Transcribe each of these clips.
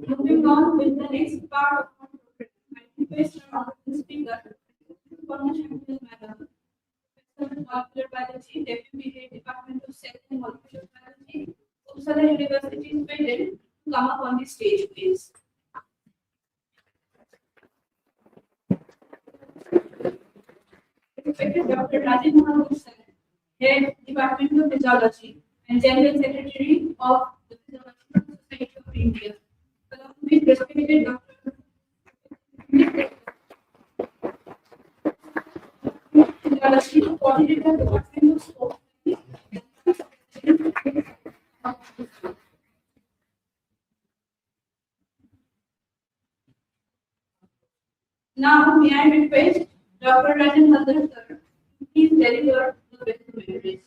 Moving on with the next part of our program, I request our honorable speaker, Professor Madam, Professor of Molecular Biology, Deputy Head Department of Cell and Molecular Biology, Uppsala University, Sweden, to come up on the stage, please. Respected Dr. Rajan Sir, Head Department of Physiology and General Secretary of the Physiological Society of India. Along with respected Dr. Physiology, Coordinator Department of Sports. Now, may I request Dr. Rajan sir, please deliver the welcome address.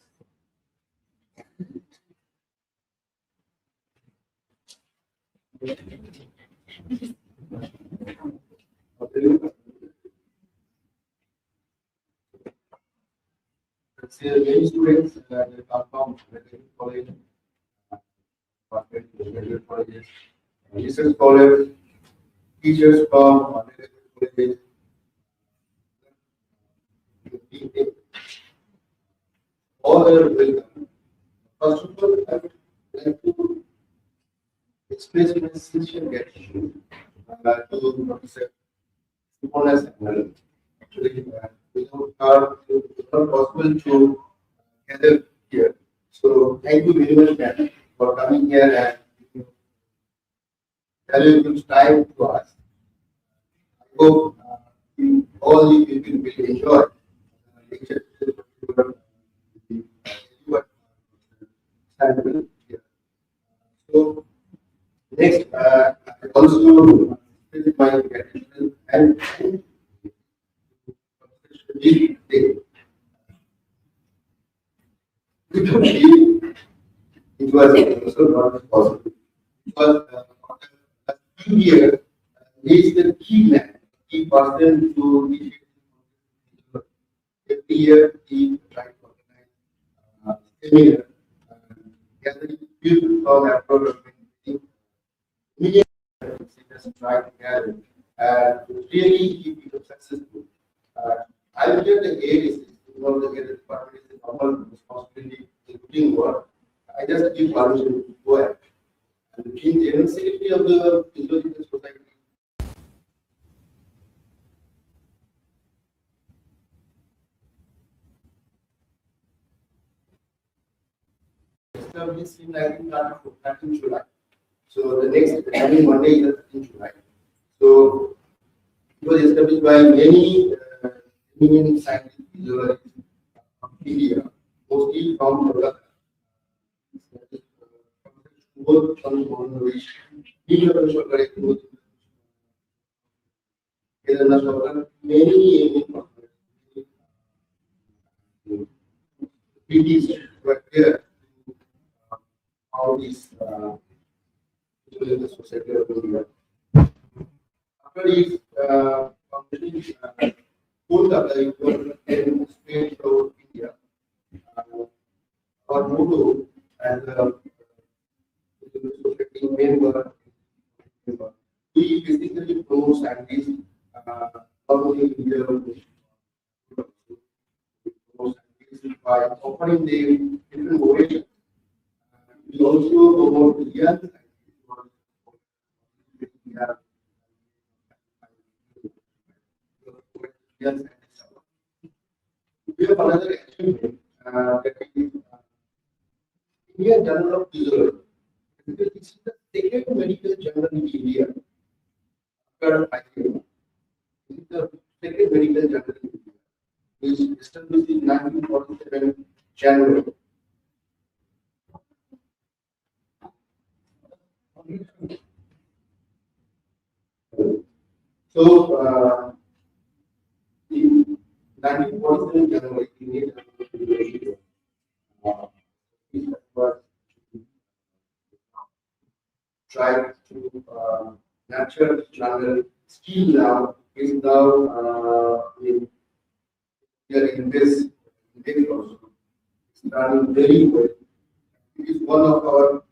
Many students they come from medical college, medical colleges, research college, teachers from medical colleges. All are welcome. First of all, I would like to express my sincere gratitude to Professor Supona's panel. Actually, without her, it was not possible to gather here. So, thank you very much, ma'am, for coming here and valuable time to us. I hope all the people will enjoy lecture. So next, I also express my gratitude and it was also not possible because a few years he is the key man, key person to initiate every year he tries to organize seminar, gathering people from abroad, millions of students try together and really he becomes successful. I will get the aid is one of the aid department is the normal responsibility, including work. I just give permission to go ahead. And between the general secretary of the Physiological Society, established in 19 July. So the next coming Monday is 13 July. So it was established by many eminent scientists physiologists from India, mostly from Kolkata. Both from which many PTs were there how this society of India. After this competition, Kolkata is one state of India. Our motto as a society member, we basically promote scientists not only in India, but promote scientists by offering them different motivations. We also promote the young scientists. We have another achievement that is Indian Journal of Physiology. This is the second medical journal in India after ICM. This is the second medical journal in India, which established in 1947 January. So, in 1947 January, Indian Journal of Physiology was tried to nurture journal. Still now is now in here in this also. It's done very well. It is one of our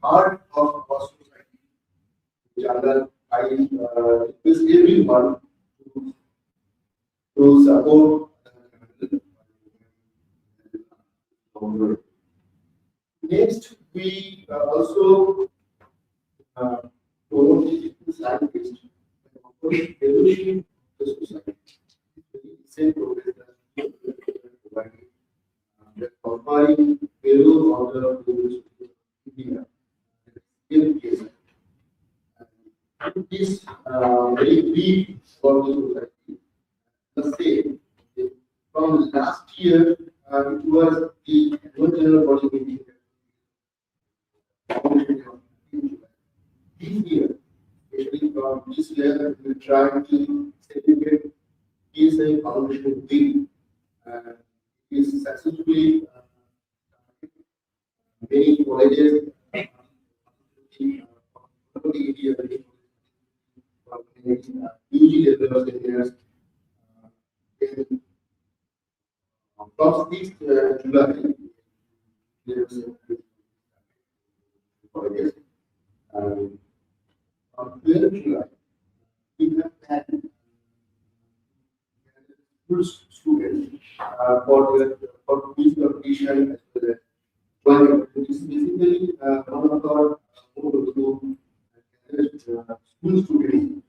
heart of our society. Journal, I request everyone to support the next, we also promote the scientists and evolution of the society. Same progress that comparing value order to India. In case, it is very big for the society. The same. From last year, it was the annual general body meeting. This year, especially from this year, we try to celebrate PSI Foundation Week. And it is successfully many colleges, UG level seminars. From 6th July, colleges. On 12th July, we have had full students for quiz competition as well as one. This is basically one of our school students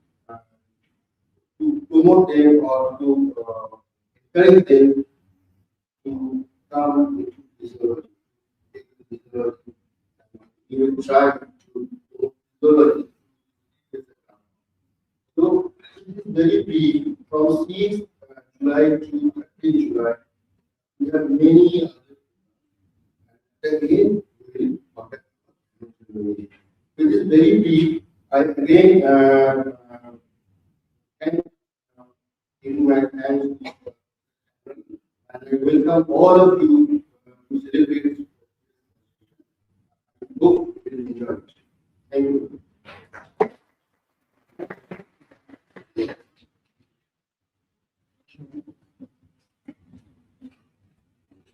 to promote them or to encourage them to come into physiology. You will try to physiology. So, very brief. From 6th July to 30th July, we have many other. Again, we will contact. It is very brief. I again and in my hands, and I welcome all of you to celebrate. Hope you will enjoy it. Thank you.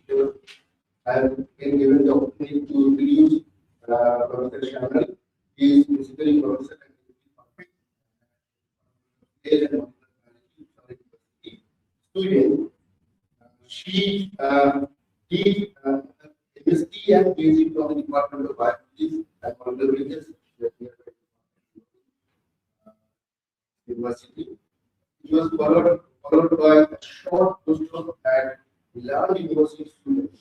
Sure. I have been given the opportunity to introduce Professor Shanal. He is basically professor at the Department of student. She he MSc and PhD from the Department of Biology at one of the religious university. It was followed by a short postdoc at large university students.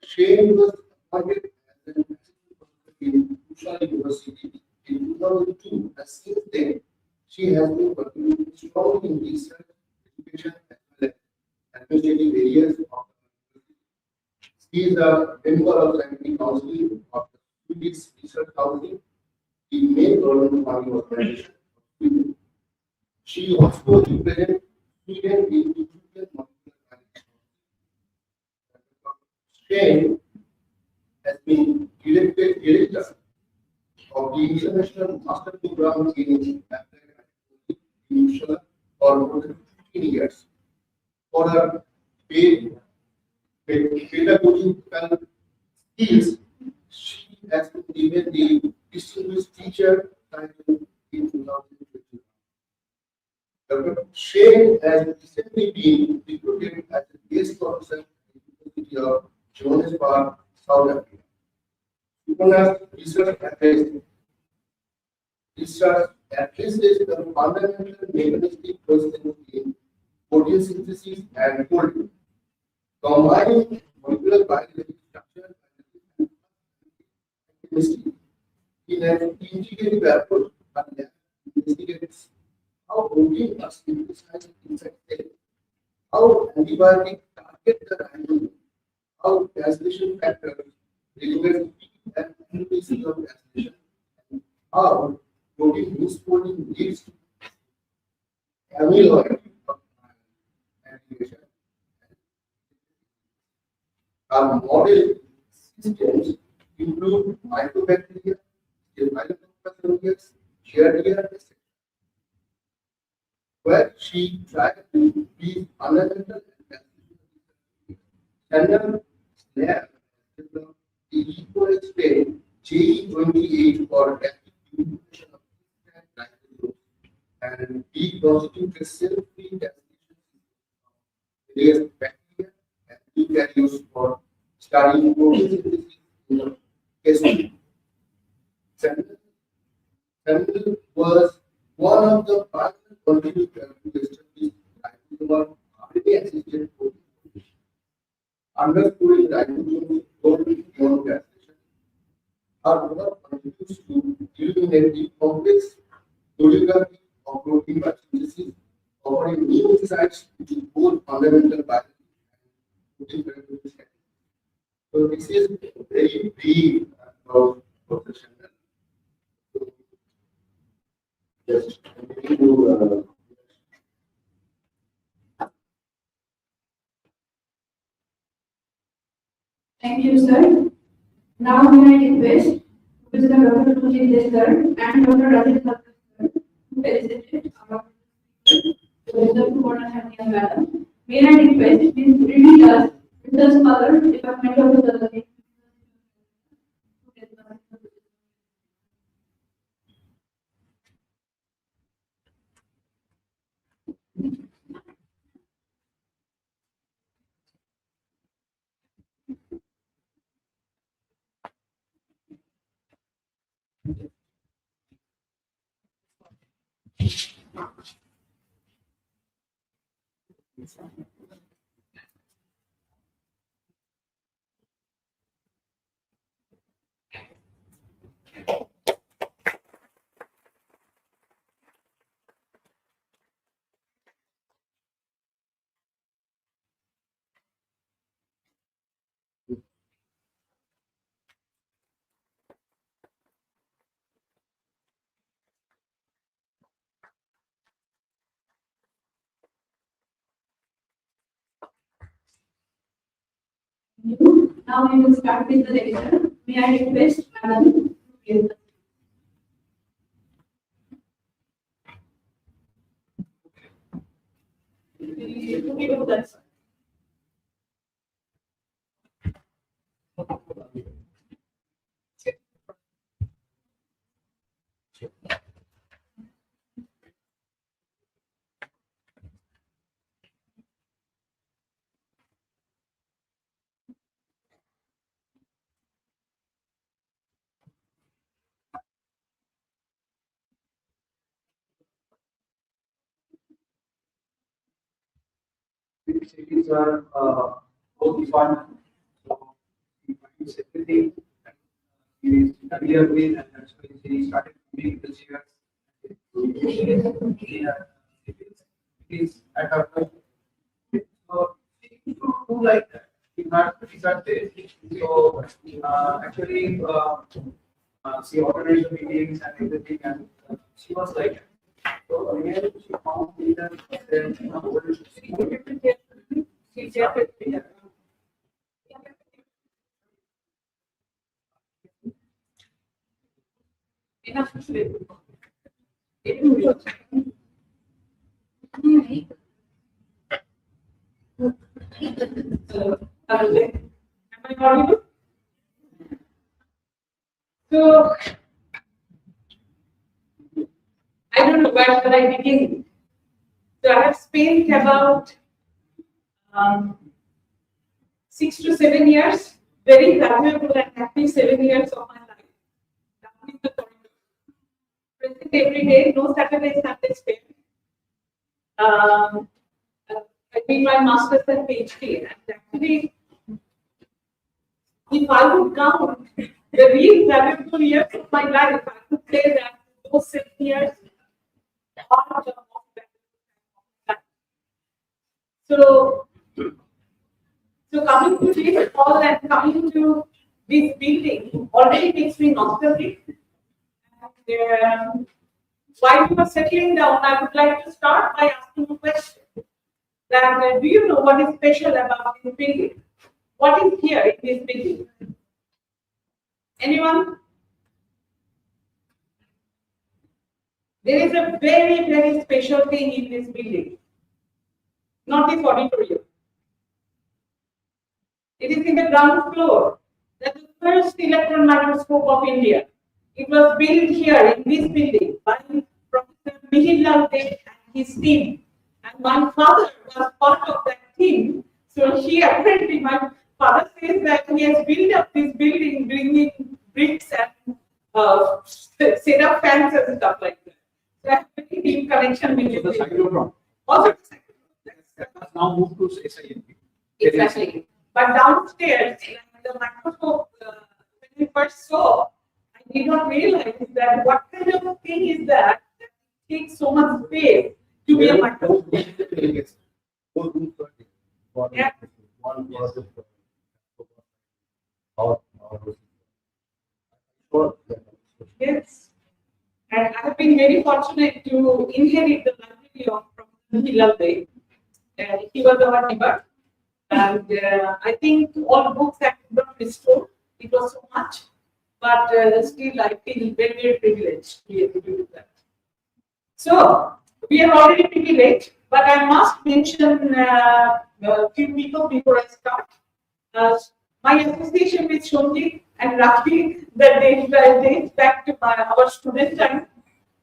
Shane was appointed as an assistant professor in Usha University in 2002. And since then, she has been working strongly in research, education, as well as administrative areas of the university. She is a member of the scientific council of the Swedish Research Council, the main government funding organization of Sweden. She also represents Sweden in European molecular biology. Shane has been director of the International Master Program in Applied Biology in Uppsala for more than 15 years. For her pedagogical skills, she has been given the Distinguished Teacher title in 2020. Dr. Shane has recently been recruited as a guest professor at the University of Johannesburg, South Africa. Supona's research addresses the fundamental mechanistic questions in protein synthesis and folding, combining molecular biology structure and chemistry in an integrative approach and investigates how protein are synthesized inside cells, how antibiotics target the ribosome, how translation factors regulate peak and increasing of translation, and how protein misfolding leads to amyloid activation. Our model systems include mycobacteria, staphylococcus, Giardia, etc., where she tried to be fundamental and standard lab developed the eco-explain JE28 for active inhibition of ribosomes and deconstituted cell-free translation of various bacteria and eukaryotes for studying protein synthesis in the chemistry. Samuel was one of the pioneer contributors to establish ribosomal RNA-assisted protein synthesis, underscoring ribosomes' role beyond translation. Our work contributes to illuminate the complex choreography of protein biosynthesis, offering new insights into both fundamental biology and protein characteristics. So this is very brief about professional. So just to Thank you, sir. Now may I request Mr. Dr. Sujit Destar and Dr. Rajesh Thakur sir to felicitate our wisdom to honor Shania madam. May I request Ms. Rimi Das, Business Scholar, Department of Philosophy. you. Now we will start with the lecture. May I request Madam to begin the we do that. Cities are both fun, so he finds everything. He is earlier with, and that's why he started doing the chairs. He is at our home. So he do like that. He's not there. So actually, she organized the meetings and everything, and she was like that. So here she found me that then Enough to say. Am I audible? So, I don't know where should I begin. So I have spent about 6 to 7 years, very valuable and happy 7 years of my life down in the corridor. Present every day, no Saturday, Sunday spent. I did my master's and PhD, and actually, if I would count the real valuable years of my life, I would say that those 7 years are the most valuable life. So coming to this hall and coming to this building already makes me nostalgic. And while we were settling down, I would like to start by asking a question. That do you know what is special about this building? What is here in this building? Anyone? There is a very, very special thing in this building, not this auditorium. It is in the ground floor. That is the first electron microscope of India. It was built here in this building by Professor Mihir Dave and his team. And my father was part of that team. So he apparently, my father says that he has built up this building, bringing bricks and set up fans and stuff like that. So I have a very deep connection with the cyclotron. Also, That has now moved to SINP. exactly. But downstairs, like the microscope, when we first saw, I did not realize that what kind of thing is that takes so much space to be a microscope. Yeah. Yes. And I have been very fortunate to inherit the library of Professor Hilal Bey. He was our neighbor. And I think all books that could not restore, it was so much. But still, I feel very, very privileged to be able to do that. So, we are already pretty late, but I must mention a few people before I start. My association with Shonji and Rafi that dates back to our student time.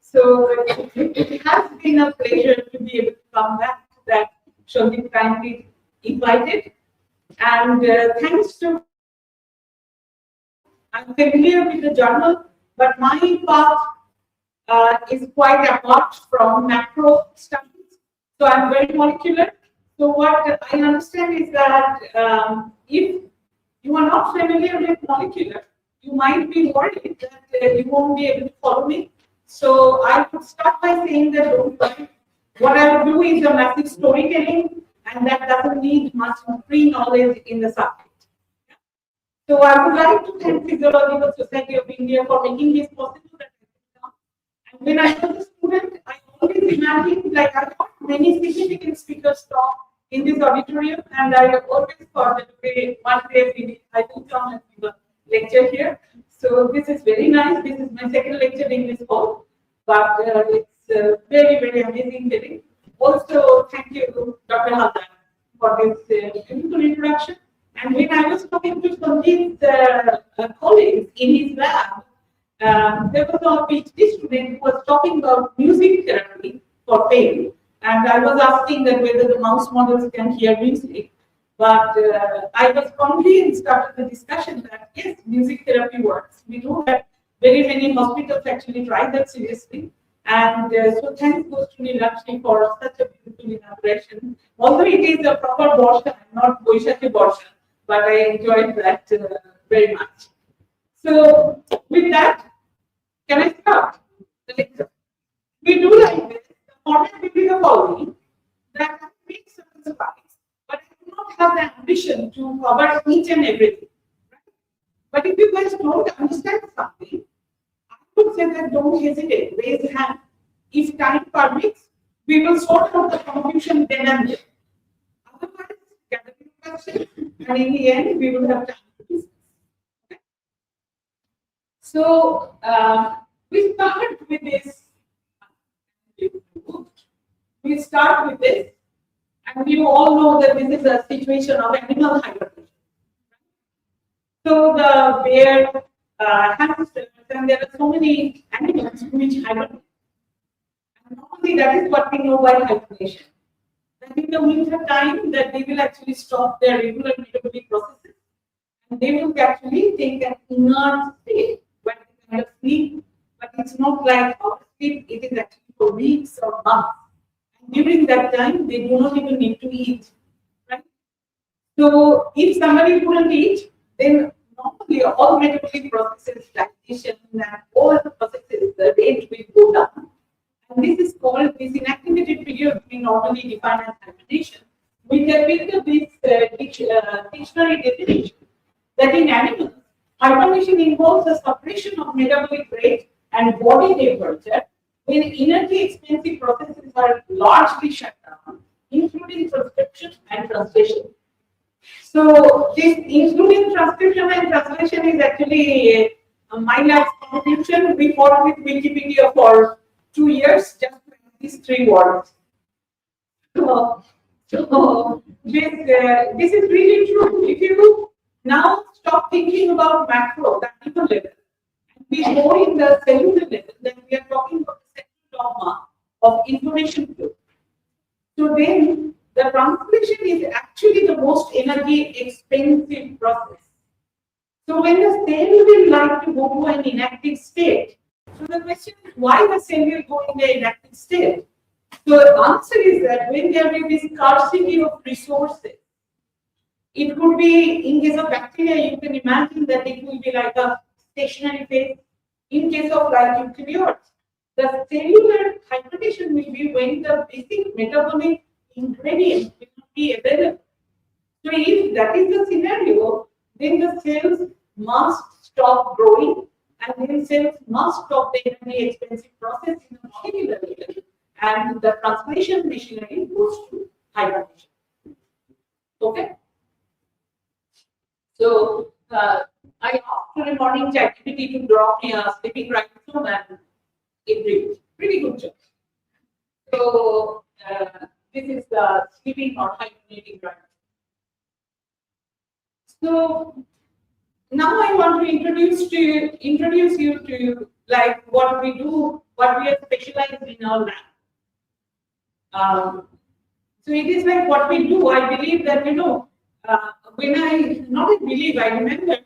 So, it has been a pleasure to be able to come back to that Shonji kindly invited. And thanks to, I'm familiar with the journal, but my path is quite apart from macro studies. So I'm very molecular. So what I understand is that if you are not familiar with molecular, you might be worried that you won't be able to follow me. So I would start by saying that don't worry. What I will do is a massive storytelling, and that doesn't need much pre-knowledge in the subject. So I would like to thank Physiological Society of India for making this possible. And when I was a student, I always imagined, like I thought many significant speakers talk in this auditorium, and I have always thought that okay, one day I will come and give a lecture here. So this is very nice. This is my second lecture in this hall, but it's very, very amazing feeling. Also, thank you, Dr. Haldan, for this beautiful introduction. And when I was talking to Sandeep's colleagues in his lab, there was a PhD student who was talking about music therapy for pain. And I was asking that whether the mouse models can hear music. But I was convinced after the discussion that yes, music therapy works. We know that very many hospitals actually try that seriously. And so thanks goes to Nilakshi for such a beautiful inauguration. Although it is a proper Borsha, not Boishaki Borsha, but I enjoyed that very much. So with that, can I start? We do like this. The format will be the following. That I make certain slides, but I do not have the ambition to cover each and everything. Right? But if you guys don't understand something, I would say that don't hesitate, raise a hand. If time permits, we will sort out the confusion then and there. Otherwise, gather your questions, and in the end, we will have time to discuss. Okay? So, we start with this. We start with this, and you all know that this is a situation of animal hibernation. So the bear, hamsters, and there are so many animals which hibernate. And normally that is what we know by hibernation. That in the winter time, that they will actually stop their regular metabolic processes, and they will actually take an inert state, but kind of sleep. But it's not like our sleep; it is actually for weeks or months. During that time, they do not even need to eat, right? So if somebody couldn't eat, then normally all metabolic processes, digestion and all the processes, the rate will go down. And this is called this inactivated period we normally define as hibernation. We can pick up this dictionary definition that in animals, hibernation involves the suppression of metabolic rate and body temperature when energy expensive processes are largely shut down, including transcription and translation. So this including transcription and translation is actually my lab's contribution. We fought with Wikipedia for 2 years just to have these 3 words. So this is really true. If you now stop thinking about macro, the animal level, and we go in the cellular level, then we are talking about the central dogma of information flow. So then the translation is actually the most energy expensive process. So when the cell will like to go to an inactive state, so the question is why the cell will go in the inactive state? So the answer is that when there will be scarcity of resources, it could be in case of bacteria, you can imagine that it will be like a stationary phase. In case of like eukaryotes, the cellular hibernation will be when the basic metabolic ingredients will not be available. So if that is the scenario, then the cells must stop growing, and then cells must stop the energy expensive process in the molecular level, and the translation machinery goes to hibernation. Okay. So I asked for a morning ChatGPT to draw me a sleeping rhinoceros, and it did pretty good job. So this is the sleeping or hibernating rhinoceros. So now I want to introduce you to like what we do, what we are specialized in our lab. So it is like what we do. I believe that when I remember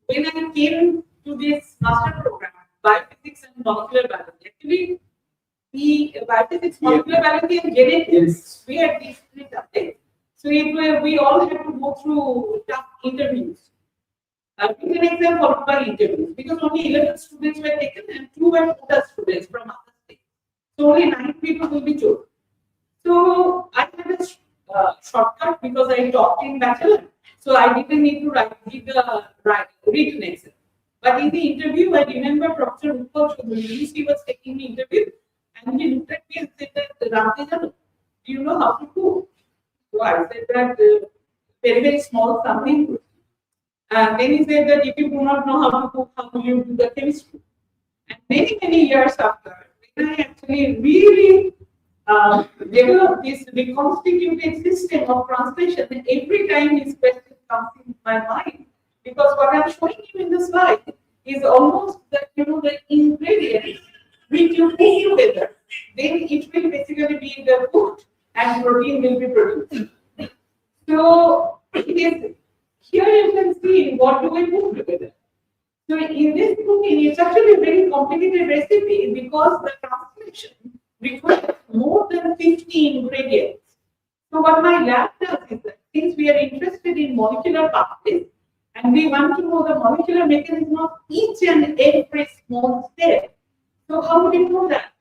when I came to this master program, biophysics and molecular biology. Actually, the biophysics, molecular biology, and genetics we had these 3 subjects. So we all had to go through tough interviews. Written exam followed by interviews because only 11 students were taken and 2 were quota students from other states. So only 9 people will be chosen. So I had a shortcut because I taught in bachelor. So I didn't need to give the written exam. But in the interview, I remember Professor Rupal Choudhury, he was taking the interview and he looked at me and said that, Ramtejanu, do you know how to cook? So I said that very, very small something. And then he said that if you do not know how to cook, how will you do the chemistry? And many, many years after, when I actually really developed this reconstituted system of translation, and every time this question comes in my mind, because what I'm showing you in the slide is almost the ingredients which you put together, then it will basically be the food and protein will be produced. So it is here you can see what do we put together. So in this cooking, it's actually a very complicated recipe because the translation requires more than 50 ingredients. So what my lab does is that since we are interested in molecular pathways and we want to know the molecular mechanism of each and every small step. So how do you know that?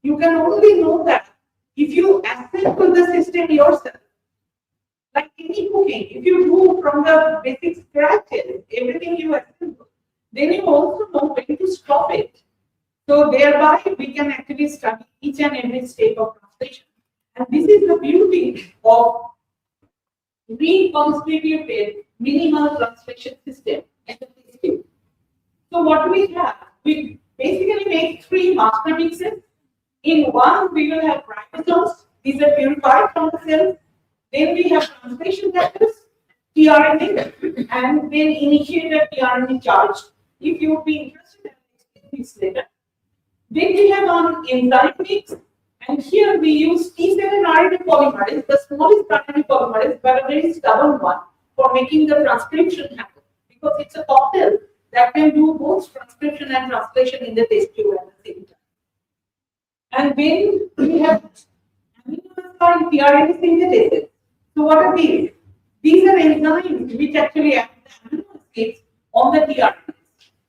You can only know that if you assemble the system yourself. Like any cooking, if you do from the basic scratches, everything you assemble, then you also know when to stop it. So thereby we can actually study each and every step of translation. And this is the beauty of reconstituted minimal translation system as a system. So what do we have? We basically make 3 master mixes. In one, we will have ribosomes. These are purified from the cells. Then we have translation factors, tRNA, and then initiated tRNA charge. If you would be interested, I will explain this later. Then we have an enzyme mix, and here we use T7 RNA polymerase, the smallest RNA polymerase, but a very stubborn one, for making the transcription happen. Because it's a cocktail that can do both transcription and translation in the test tube at the same time. And then we have amino acid tRNA synthetases. So what are these? These are enzymes which actually act the amino acids on the tRNAs.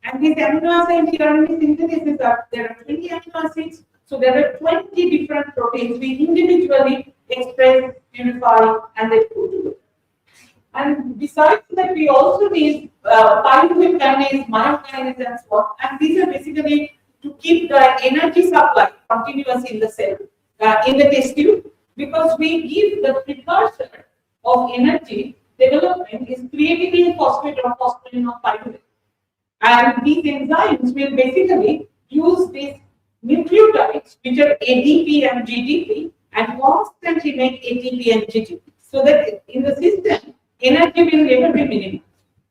And these amino acid tRNA synthetases there are 20 amino acids. So there are 20 different proteins we individually express, purify, and then put together. And besides that, we also need pyruvate kinase, myokinase, and so on. And these are basically to keep the energy supply continuous in the cell, in the test tube, because we give the precursor of energy development is creatine phosphate or phospholipid of pyruvate. And these enzymes will basically use these nucleotides, which are ADP and GDP, and constantly make ATP and GTP. So that in the system, energy will never be minimized.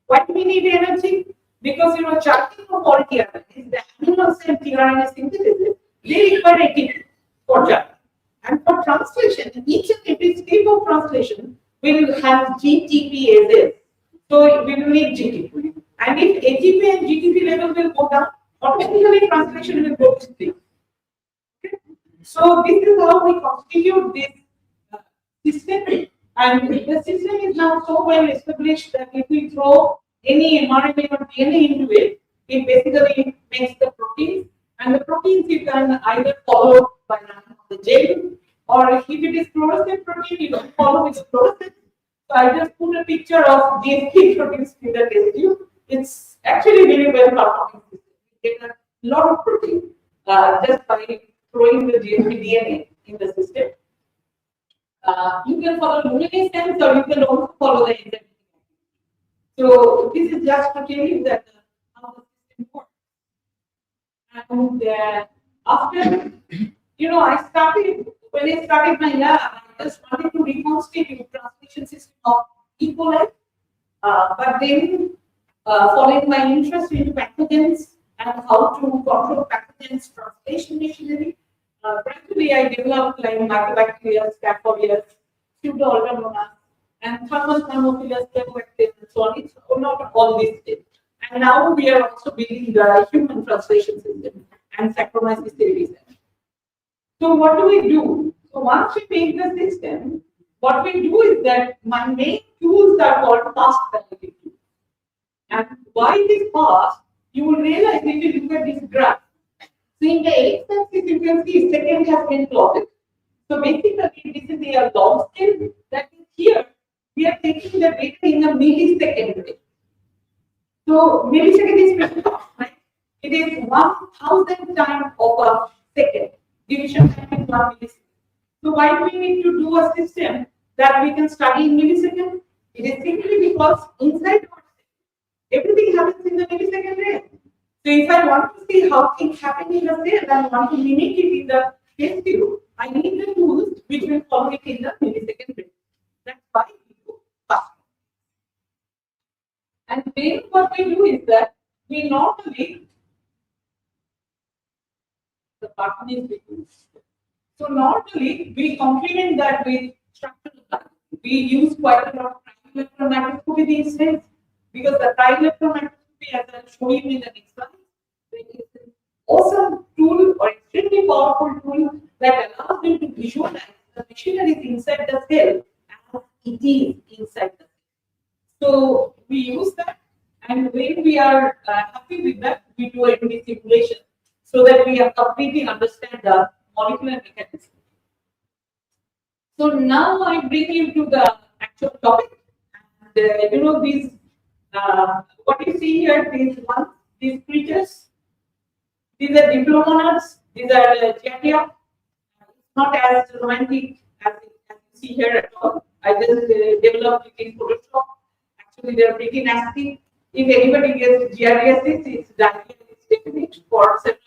Why do we need energy? Because charting of all tRNAs, the amino acid tRNA synthesis, they require ATP for charting. And for translation, each and every step of translation will have GTP as well. So we will need GTP. And if ATP and GTP level will go down, automatically translation will go to sleep. Okay? So this is how we constitute this system. And the system is now so well established that if we throw any mRNA or DNA into it, it basically makes the proteins. And the proteins you can either follow by running on the gel, or if it is fluorescent protein, you can follow with fluorescent. So I just put a picture of GFP proteins in the test tube. It's actually very well performing system. You get a lot of protein just by throwing the GFP DNA in the system. You can follow luminescence, or you can also follow the enzyme. So this is just to tell you that how the system works. And after, when I started my lab, I just wanted to reconstitute transmission system of E. coli. But then, following my interest into pathogens and how to control pathogens translation machinery, gradually I developed like mycobacteria, staphylococcus, pseudomonas, and thermophilus, and so on. It's not all these things. And now we are also building the human translation system and Saccharomyces cerevisiae. So what do we do? So once we make the system, what we do is that my main tools are called fast validated tools. And why it is fast, you will realize if you look at this graph. So in the x-axis, you can see second has been plotted. So basically, this is a log scale. That is here, we are taking the data in a millisecond rate. So millisecond is very fast, right? It is 1,000 times of a second. Division time is 1 millisecond. So why do we need to do a system that we can study in milliseconds? It is simply because inside our cell, everything happens in the millisecond range. So if I want to see how things happen in the cell and want to mimic it in the test tube, I need the tools which will follow it in the millisecond range. That's why we do fast. And then what we do is that we normally, the button is reduced. So normally we complement that with structural biology. We use quite a lot of electron microscopy these days because the electron microscopy, as I'll show you in the next slide, is an awesome tool or extremely powerful tool that allows you to visualize the machinery inside the cell as it is inside the cell. So we use that, and when we are happy with that, we do a UV simulation so that we completely understand the molecular mechanism. So now I bring you to the actual topic, and you know these what you see here, these creatures, these are diplomonads, these are Giardia. It's not as romantic as you see here at all. I just developed it in Photoshop. Actually, they are pretty nasty. If anybody gets giardiasis, it's diarrhea, it's definite for several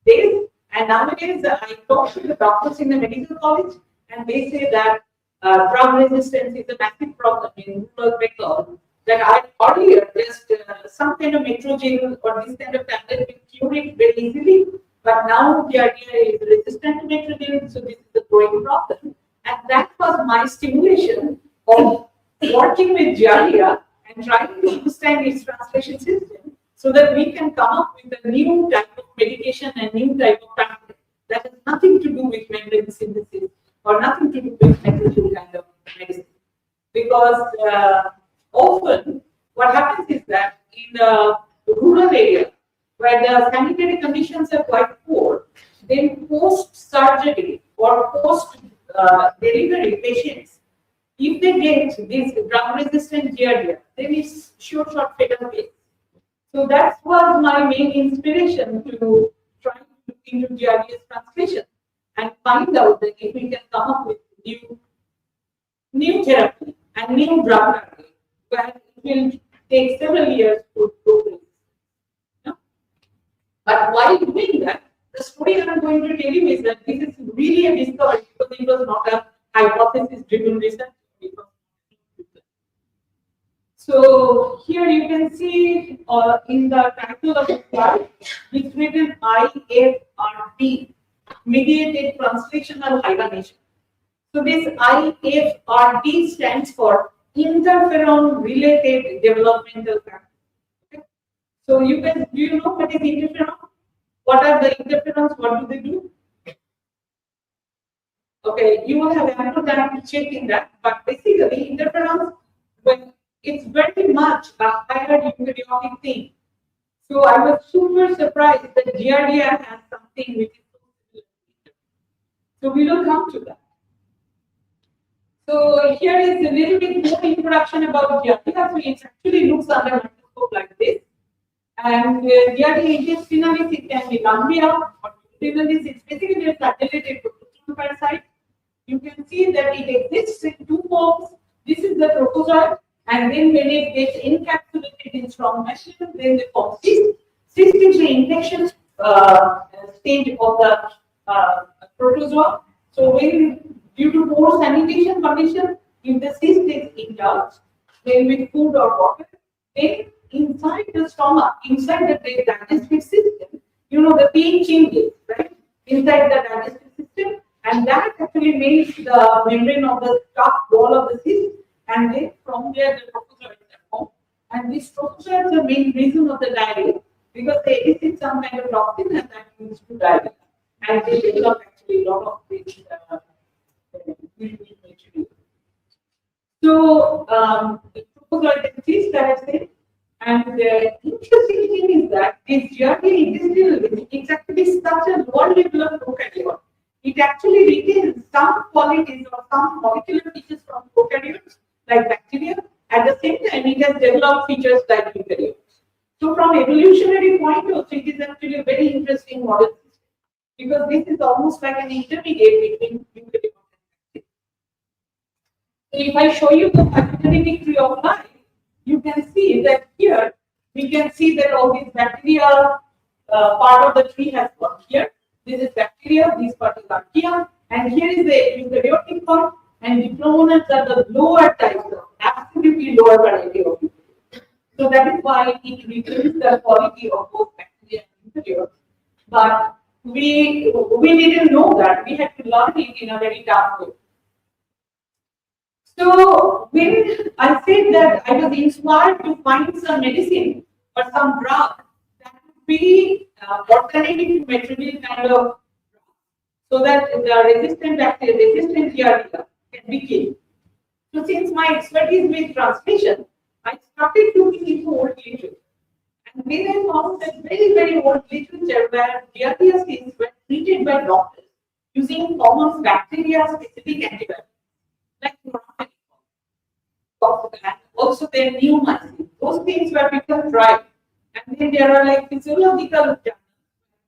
days. And nowadays, I talk to the doctors in the medical college, and they say that drug resistance is a massive problem in rural Bengal. That I earlier just some kind of Metrogyl or this kind of tablet will cure it very easily, but now giardia is resistant to Metrogyl, so this is a growing problem. And that was my stimulation of working with giardia and trying to understand its translation system so that we can come up with a new type of medication and new type of tablet that has nothing to do with membrane synthesis or nothing to do with Metrogyl kind of medicine. Because often what happens is that in the rural area where the sanitary conditions are quite poor, then post-surgery or post-delivery patients, if they get this drug-resistant giardia, then it's short fatal case. So that was my main inspiration to try to look into giardia's translation and find out that if we can come up with new therapy and new drug therapy, where it will take several years to progress. Yeah? But while doing that, the story I'm going to tell you is that this is really a discovery because it was not a hypothesis-driven research. So here you can see in the title of the slide, it's written IFRT, mediated translational hibernation. So this IFRT stands for interferon-related developmental factors. Okay? So do you know what is interferon? What are the interferons? What do they do? Okay, you will have ample time to check in that, but basically interferons, when it's very much a higher eukaryotic thing. So I was super surprised that giardia has something which is so we will come to that. So here is a little bit more introduction about giardia. So it actually looks under microscope like this. And giardia intestinalis, it can be ganglia or intestinalis. It's basically a flagellated protozoan parasite. You can see that it exists in two forms. This is the protozoa, and then when it gets encapsulated in strong meshes, then they form cyst. Cyst is the infection stage of the protozoa. So when due to poor sanitation condition, if the cyst is indulged, then with food or water, then inside the stomach, inside the digestive system, you know the pH changes, right? Inside the digestive system, and that actually makes the membrane of the tough wall of the cyst, and then from there the protozoa is formed. And this protozoa is the main reason of the diarrhea because they elicit some kind of toxin and that leads to diarrhea, and they develop actually a lot of this. So the protozoa cyst that I said, and the interesting thing is that this giardia it's actually such a lower level of prokaryote. It actually retains some qualities or some molecular features from prokaryotes like bacteria. At the same time, it has developed features like eukaryotes. So from evolutionary point of view, it is actually a very interesting model system because this is almost like an intermediate between eukaryotes and bacteria. If I show you the pathogenic tree of life, you can see that here we can see that all these bacteria part of the tree has got here. This is bacteria, these parts are here, and here is the eukaryotic part, and diplomonas are the lower types of absolutely lower variety of. So that is why it reduces the quality of both bacteria and eukaryotes. But we didn't know that. We had to learn it in a very tough way. So when I said that I was inspired to find some medicine or some drug that would be alternative to metroidine kind of drug, so that the resistant bacteria, resistant Giardia can be killed. So since my expertise with translation, I started looking into old literature. And then I found that very old literature where Giardia seeds were treated by doctors using common bacteria-specific antibiotics, like chloromethane. And also their neomycin. Those things were become tried. And then there are like physiological journals.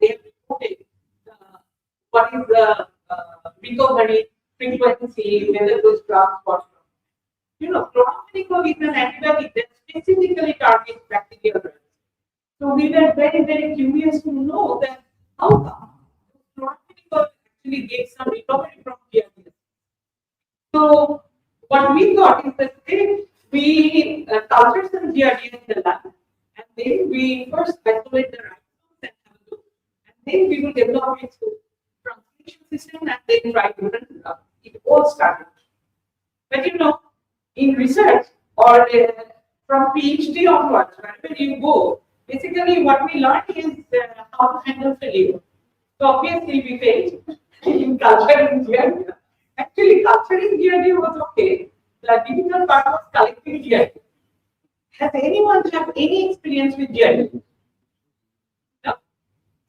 They have reported what is the recovery frequency, whether those drugs work. You know, chloromethane is an antibiotic that specifically targets bacterial drugs. So we were very curious to know that how come chloromethane actually gets some recovery from PSI. So what we got is that we culture some Giardia in the lab, and then we first isolate the ribosomes and have a look, and then we will develop it through translation system and then try different drugs. It all started. But you know, in research or from PhD onwards, wherever you go, basically what we learn is how to handle failure. So obviously we failed in culturing Giardia. Actually, culturing Giardia was okay. The difficult part was collecting Giardia. Has anyone have any experience with Giardia? No?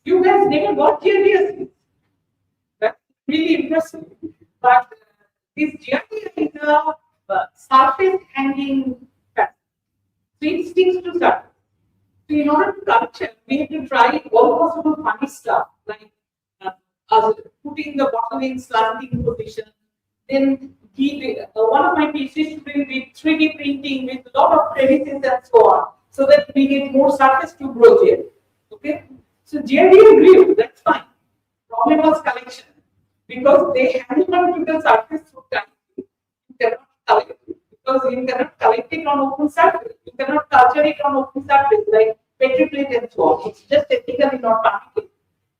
You guys never got Giardia seeds. That's really impressive. But this Giardia is a surface hanging plant. So it sticks to surface. So in order to culture, we have to try all possible funny stuff like putting the bottle in slanting position. Then one of my PhD students did 3D printing with a lot of crevices and so on, so that we get more surface to grow Giardia. Okay, so Giardia grew, that's fine. Problem was collection, because they hang on to the surface so tightly. You cannot collect it, because you cannot collect it on open surface. You cannot culture it on open surface like petri plate and so on. It's just technically not practical.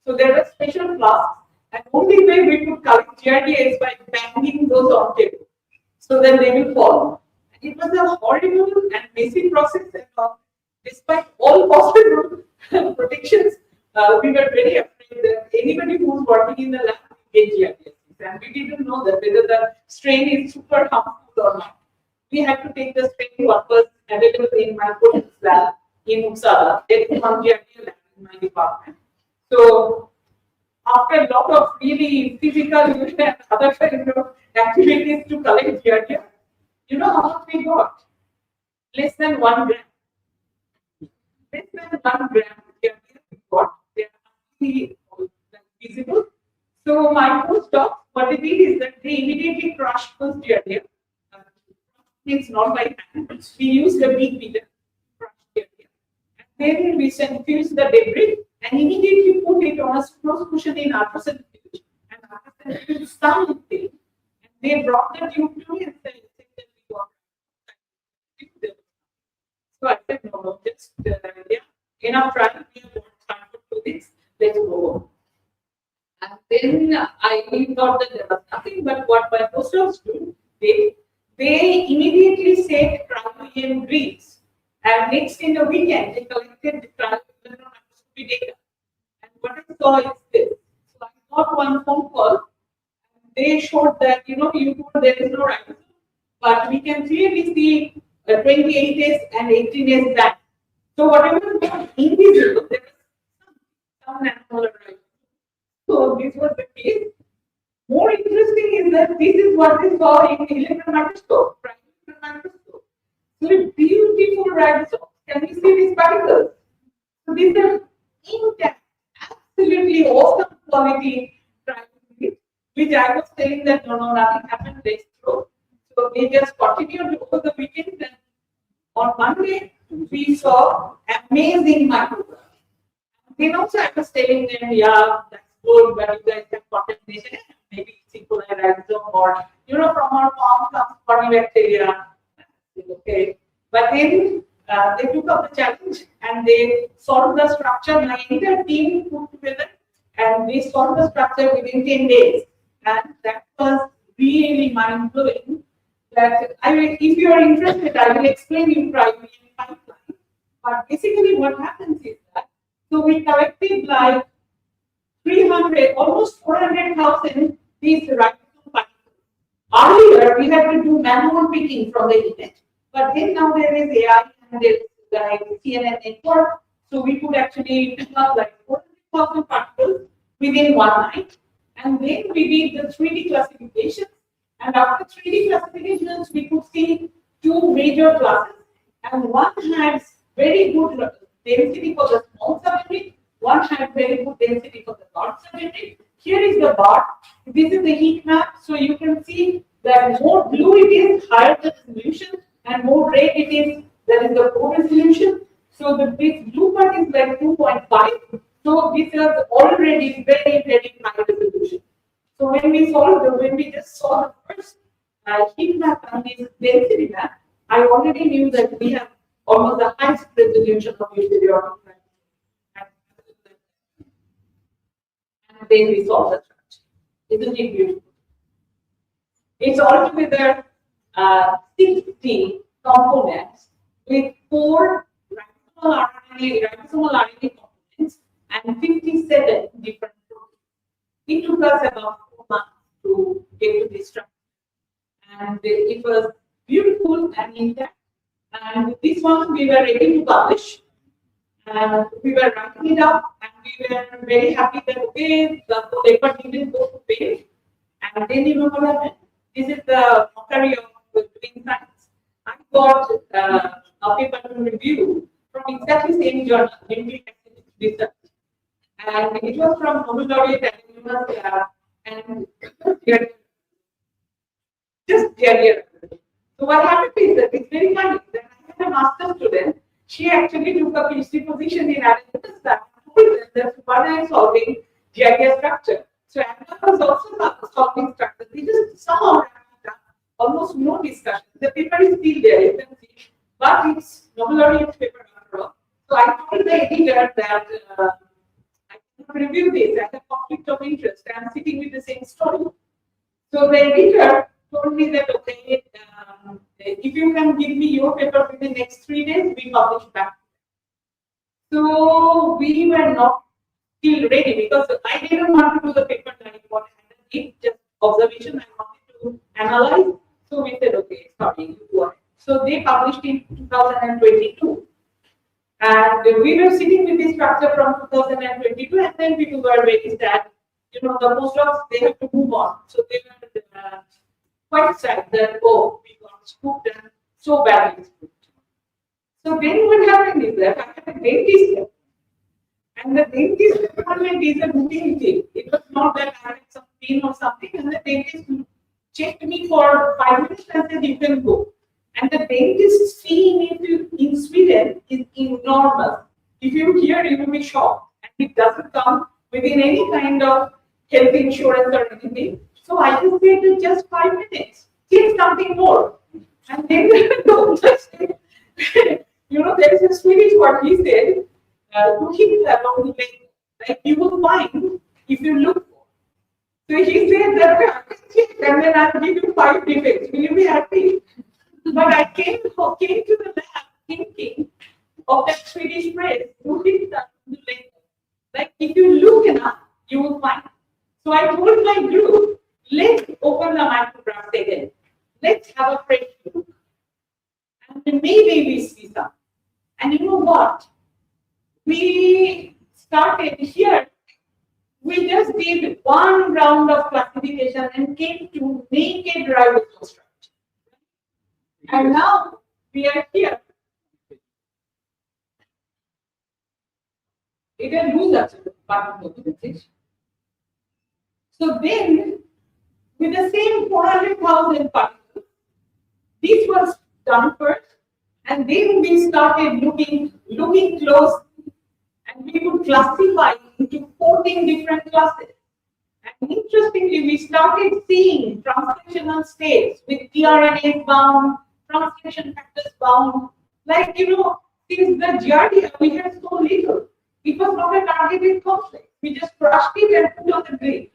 So there were special flasks. And only way we could collect Giardia is by banging those on table, so that they will fall. And it was a horrible and messy process. And despite all possible protections, we were very afraid that anybody who was working in the lab would get Giardia. And we didn't know that whether the strain is super harmful or not. We had to take the strain what was available in my colleague's lab in Uppsala. There is one Giardia lab in my department. So after a lot of really physical and other kind of activities to collect Giardia, you know how much we got? Less than 1 gram. Less than 1 gram Giardia we got. They are actually visible. So my postdocs, what they did is that they immediately crushed those Giardia. It's not like hand. We used a big beater, crushed Giardia. And then we centrifuged the debris and immediately put it on a close cushion in ultracentrifuge and ultracentrifuge something. And they brought the tube to me and said that we got it. So I said, no, just enough trying. We have time to do this. Let's go on. And then I thought that there was nothing but what my postdocs did. They immediately set trial breeds. And next in the weekend, they collected the trial data. And what I saw is this. So I got one phone call. And they showed that, you know, there is no ribosome, but we can clearly see 28 days and 18 days back. So whatever was invisible, there was some nanomolar ribosome. So this was the case. More interesting is that this is what they saw in electron microscope, primary electron microscope. So beautiful ribosomes. Can you see these particles? So these are intact, absolutely awesome quality triangles, which I was telling that no, nothing happened, let's throw. So So we just continued over the weekend, and on Monday we saw amazing micrograph. Then also I was telling them, yeah, that's good, but you guys have contamination, maybe it's E. coli rhizome or from our farm comes bacteria. Okay, but then they took up the challenge and they solved the structure. My entire team put together and we solved the structure within 10 days, and that was really mind blowing. That if you are interested, I will explain you privately in pipeline. But basically, what happens is that we collected like 300, almost 400,000 these ribosome particles. Earlier, we had to do manual picking from the image, but then now there is AI and there is the CNN network, so we could actually pick up like 400,000 particles within one night. And then we did the 3D classifications. And after 3D classifications, we could see two major classes. And one has very good density for the small subunit, one had very good density for the large subunit. Here is the bar. This is the heat map. So you can see that more blue it is, higher the resolution, and more red it is, that is the poor resolution. So this blue part is like 2.5. So this is already very, very high resolution. So when we just saw the first heat map and this density map, I already knew that we have almost the highest resolution of eukaryotic map. And then we saw the structure. Isn't it beautiful? It's altogether 60 components with 4 ribosomal RNA components and 57 different proteins. It took us about 4 months to get to this structure. And it was beautiful and intact. And this one we were ready to publish. And we were writing it up, and we were very happy that okay, the paper didn't go to page. And then you know what happened? This is the mockery of doing science. I got a paper to review from exactly same journal, Nucleic Acid Research. And it was from Nobel laureate and just Jerry. So what happened is that it's very funny that I had a master's student. She actually took a PhD position in analytics that that's what I'm solving GIS structure. So Anna was also solving structure. They just somehow almost no discussion. The paper is still there, you can see, but it's Nobel laureate paper after all. So I told the editor that I can review this. I have conflict of interest. I'm sitting with the same story. So the editor told me that okay, if you can give me your paper within the next 3 days, we publish back. So we were not still ready because I didn't want to do the paper like what I did, just observation. I wanted to analyze. So we said, okay, sorry, you go ahead. So they published in 2022. And we were sitting with this structure from 2022, and then people were very sad. The postdocs, they have to move on. So they were quite sad that, oh, we got spooked and so badly spooked. So then what happened is that I had a dentist, and the dentist department is a routine thing. It was not that I had some pain or something, and the dentist checked me for 5 minutes and said, you can go. And the dentist fee in Sweden is enormous. If you hear, you will be shocked. And it doesn't come within any kind of health insurance or anything. So I just said, just 5 minutes. Take something more. And then the doctor said, there is a Swedish word he said, looking along the way, like you will find if you look for. So he said that, and then I'll give you 5 defects. Will you be happy? But I came to the lab thinking of that Swedish phrase, looking at the lake. Like if you look enough, you will find. So I told my group, let's open the micrograph again. Let's have a fresh look. And then maybe we see some. And you know what? We started here. We just did one round of classification and came to naked ribosome structure. And now we are here. It will lose us part of the. So then, with the same 400,000 particles, this was done first, and then we started looking close, and we could classify into 14 different classes. And interestingly, we started seeing translational states with tRNAs bound, translation factors bound. Like, since the giardia, we had so little. It was not a targeted conflict. We just crushed it and put on the grid.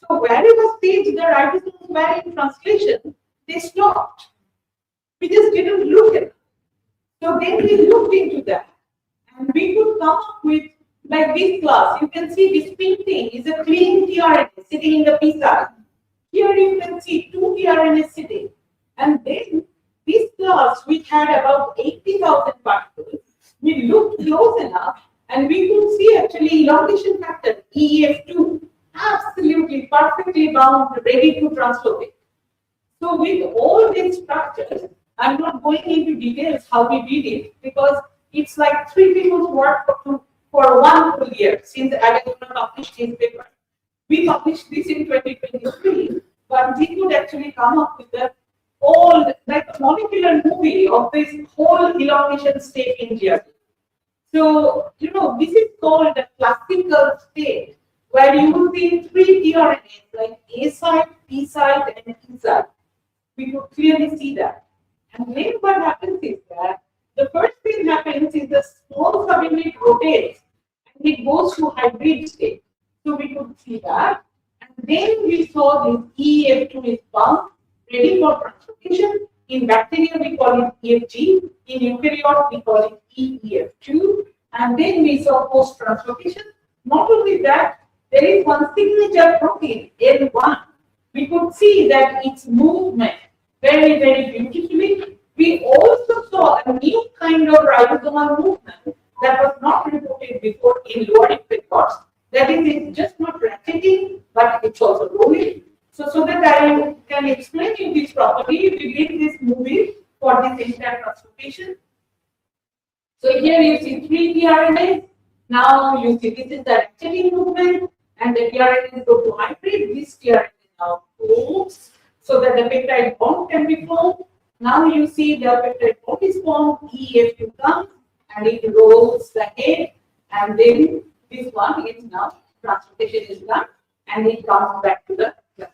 So wherever stage the ribosomes were in translation, they stopped. We just didn't look at it. So then we looked into that, and we could come up with, like this class, you can see this pink thing is a clean tRNA sitting in the PSI. Here you can see 2 tRNAs sitting. And then this class, which had about 80,000 particles, we looked close enough and we could see actually elongation factor, EEF2, absolutely perfectly bound, ready to translocate. So with all these structures, I'm not going into details how we did it because it's like 3 people's work for 1 full year since Arizona published his paper. We published this in 2023, but we could actually come up with the whole, like a molecular movie of this whole elongation state in GRD. So, this is called the classical state where you see 3 tRNAs like A site, P site, and E site. We could clearly see that. And then what happens is that the first thing happens is the small subunit rotates and it goes to hybrid state. So we could see that. And then we saw this EF2 is bound, ready for translocation. In bacteria, we call it EFG. In eukaryote, we call it EEF2. And then we saw post-translocation. Not only that, there is one signature protein, L1. We could see that its movement very, very beautifully. We also saw a new kind of ribosomal movement that was not reported before in lower eukaryotes. That is, it's just not ratcheting, but it's also rolling. So that I can explain you this property, we did this movie for this entire translocation. So here you see 3 tRNAs. Now you see this is the ratcheting movement, and the tRNAs go to hybrid. This tRNA now moves so that the peptide bond can be formed. Now you see the peptide bond is formed, EF2 comes and it rolls ahead, and then this one is now translocation is done and it comes back to the cluster.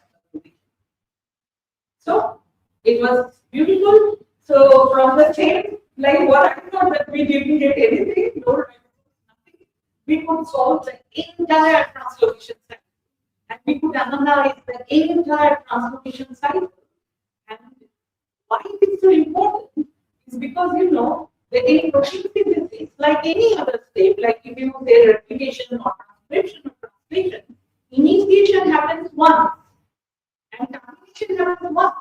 So it was beautiful. So from the same, like what I thought that we didn't get anything, no, nothing. We could solve the entire translocation cycle. And we could analyze the entire translocation cycle. And why it is so important is because the protein synthesis, like any other step, like if you say replication or transcription or translation, initiation happens once and termination happens once.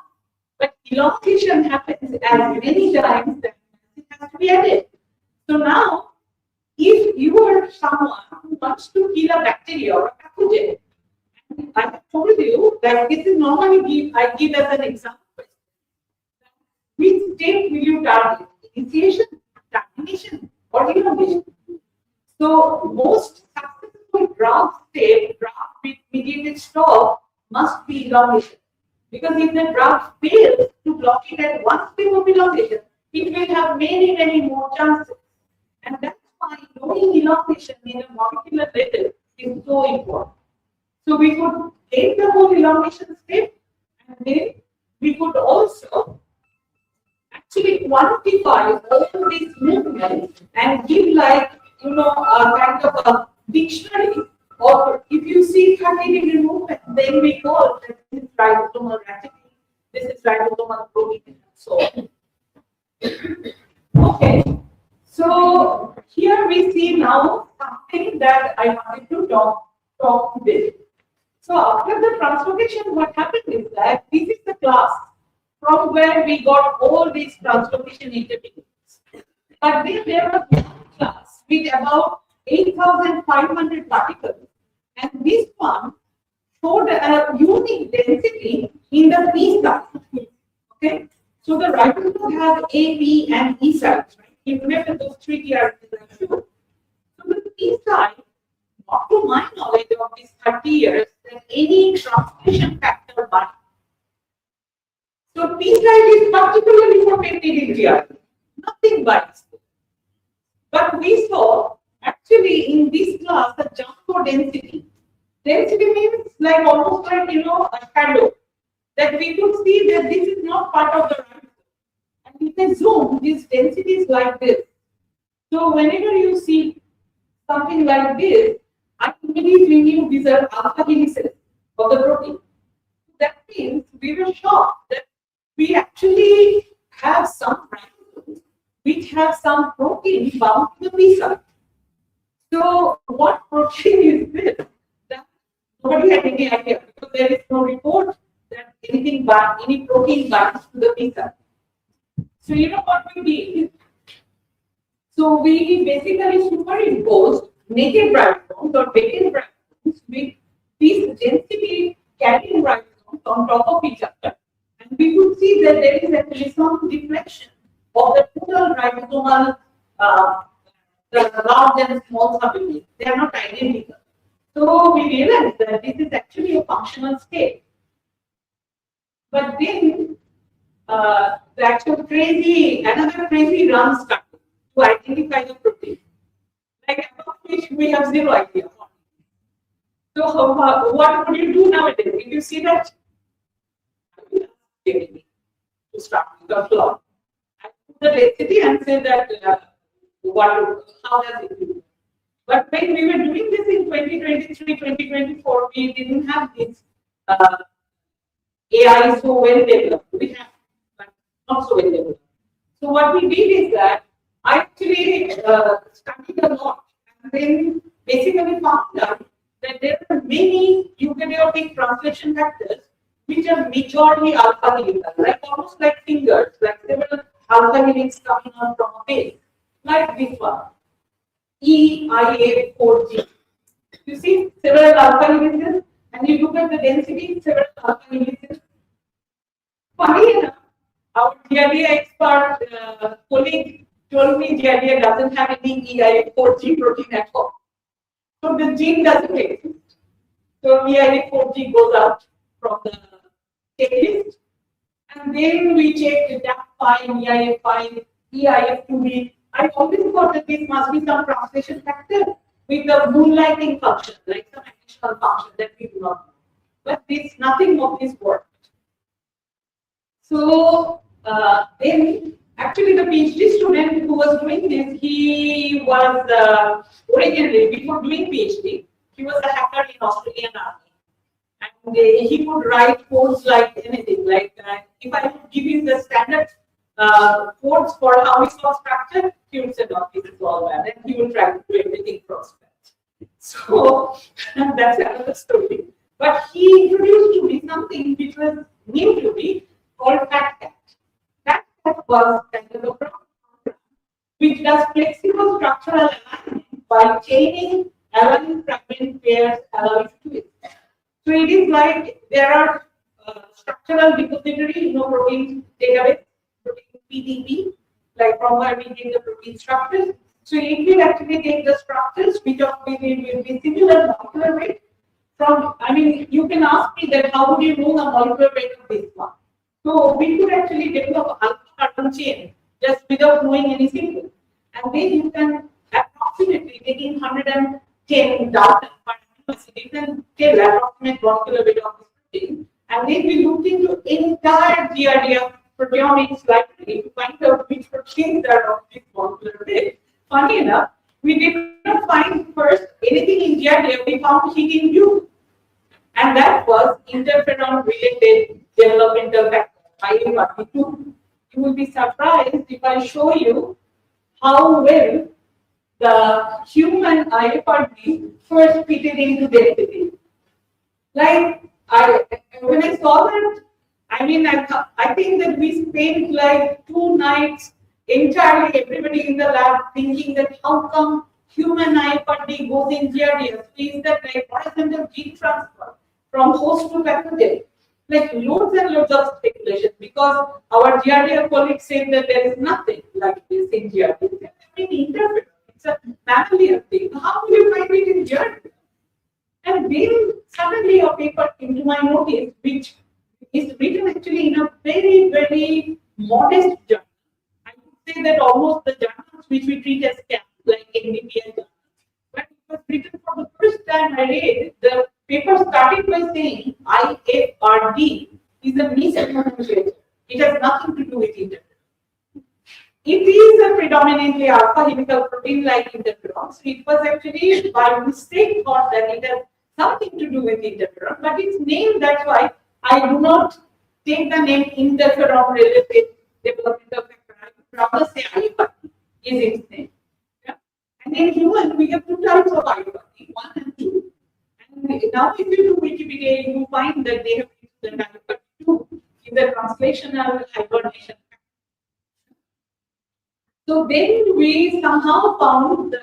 But elongation happens as many times that it has to be added. So now, if you are someone who wants to kill a bacteria or a pathogen, I have told you that this is normally I give as an example. Which state will you target? Initiation, termination, or elongation? So most successful drug state, drug with mediated stop must be elongation. Because if the drug fails to block it at one step of elongation, it will have many, many more chances. And that's why knowing elongation in a molecular level is so important. So we could take the whole elongation step, and then we could also actually quantify all these movements and give like, a kind of a dictionary. Or if you see 30-degree movement, then we call that this is ribosomal ratcheting, this is ribosomal protein, and so on. Okay, so here we see now something that I wanted to talk today. So after the translocation, what happened is that this is the class from where we got all these translocation intermediates. But then there was one class with about 8,500 particles, and this one showed a unique density in the P site. Okay, so the ribosome has A, B, and E sites. Right? You remember those 3 TRNAs. So the P site, not to my knowledge of these 30 years, that any transcription factor binds. So So PSI is particularly for peptide GRD, nothing but. But we saw actually in this class a jump for density. Density means like almost like a shadow that we could see that this is not part of the ribosome. And if they zoom, this density is like this. So whenever you see something like this, I immediately knew these are alpha helices of the protein. That means we were shocked that we actually have some ribosomes which have some protein bound to the PSI. So what protein is this? That nobody had any idea because there is no report that any protein binds to the PSI. So you know what we did? So we basically superimposed naked ribosomes or vacant ribosomes with these density carrying ribosomes on top of each other. And we could see that there is actually some deflection of the total ribosomal, the large and small subunits. They are not identical. So we realized that this is actually a functional state. But then the actual another crazy run started to identify the protein. Like about which we have zero idea. So what would you do nowadays? If you see that, to start with the plot, I put the density and say that how does it do? But when we were doing this in 2023, 2024, we didn't have this AI so well developed. We have, but not so well developed. So what we did is that I actually studied a lot and then basically found out that there are many eukaryotic translation factors which are majorly alpha helical, like almost like fingers, like several alpha helix coming out from a base, like this one, EIA4G. You see several alpha helices, and you look at the density, several alpha helices. Funny enough, our GRDA expert colleague told me GRDA doesn't have any EIA4G protein at all. So the gene doesn't exist. So EIA4G goes out from the checklist. And then we checked DAP5, EIA5, EIF2B. I always thought that this must be some translation factor with a moonlighting function, like some additional function that we do not know. But this, nothing of this worked. So then, actually, the PhD student who was doing this, he was originally, before doing PhD, he was a hacker in Australian Army. And he could write codes like anything. Like if I would give him the standard codes for how it's all structured, he would say, "No, this is all bad," and he would try to do everything from scratch. So that's another story. But he introduced to me something which was new to me called FatCat. FatCat was kind of a program which does flexible structural alignment by chaining aligning fragment pairs allow it to it. So it is like there are structural depository, protein database, protein PDB, like from where we get the protein structures. So it will actually take the structures which will be similar molecular weight from, you can ask me that how would you know the molecular weight of this one? So we could actually develop alpha carbon chain just without knowing any sequence. And then you can approximately taking 110 Dalton per you can tell approximate molecular weight of this protein. And then we looked into entire GRDF proteomics library to find out which proteins are of this molecular weight. Funny enough, we did not find first anything in GRDF, we found heat in you. And that was interferon related developmental factor, IFRP2. You will be surprised if I show you how well the human IFRP first fitted into density. Like, when I saw that, I think that we spent like 2 nights entirely everybody in the lab thinking that how come human IFRP goes in GRDF? Is that like horizontal gene transfer from host to pathogen? Like loads and loads of speculation because our GRDF colleagues say that there is nothing like this in GRDF. It's a mammalian thing. How will you find it in GRDF? And then suddenly a paper came to my notice which is written actually in a very, very modest journal. I would say that almost the journals which we treat as camp, like NDPI journals. But it was written for the first time I read, the paper started by saying IFRD is a misnomenclature. It has nothing to do with interferon. It is a predominantly alpha helical protein like interferon. So it was actually by mistake thought that it has something to do with interferon, but it's named, that's why I do not take the name interferon related developmental factor. I would rather say IFRD is its name. Yeah? And in human, we have two types of IFRD, 1 and 2. And now if you do Wikipedia, you find that they have written that IFRD 2 is a translational hibernation. So then we somehow found the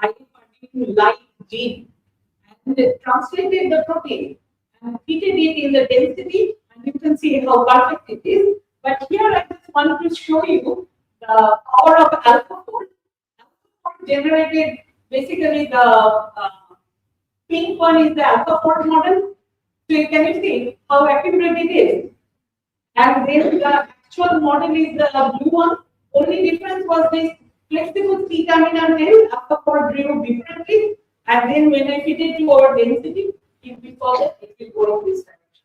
IFRD-like gene and translated the protein and fitted it in the density, and you can see how perfect it is. But here I just want to show you the power of AlphaFold. AlphaFold generated basically the pink one is the AlphaFold model. So you can see how accurate it is. And then the actual model is the blue one. Only difference was this flexible C-terminal nail, AlphaFold drew differently, and then when I fit it to our density, it will go in this direction.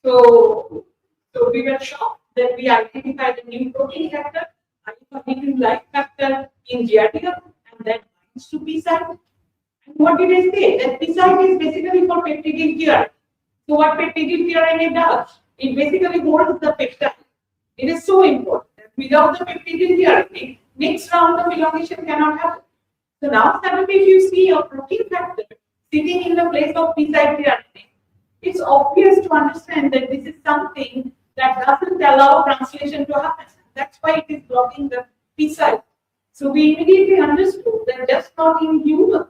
So we were shocked that we identified a new protein factor, IFRD-like factor in Giardia, and that binds to PSI. And what did I say? That PSI is basically for peptidil tRNA. So what peptidil tRNA does? It basically holds the peptide. It is so important. Without the peptidil tRNA, next round of elongation cannot happen. So now suddenly if you see a protein factor sitting in the place of PSI tRNA, it's obvious to understand that this is something that doesn't allow translation to happen. That's why it is blocking the PSI. So we immediately understood that just not in human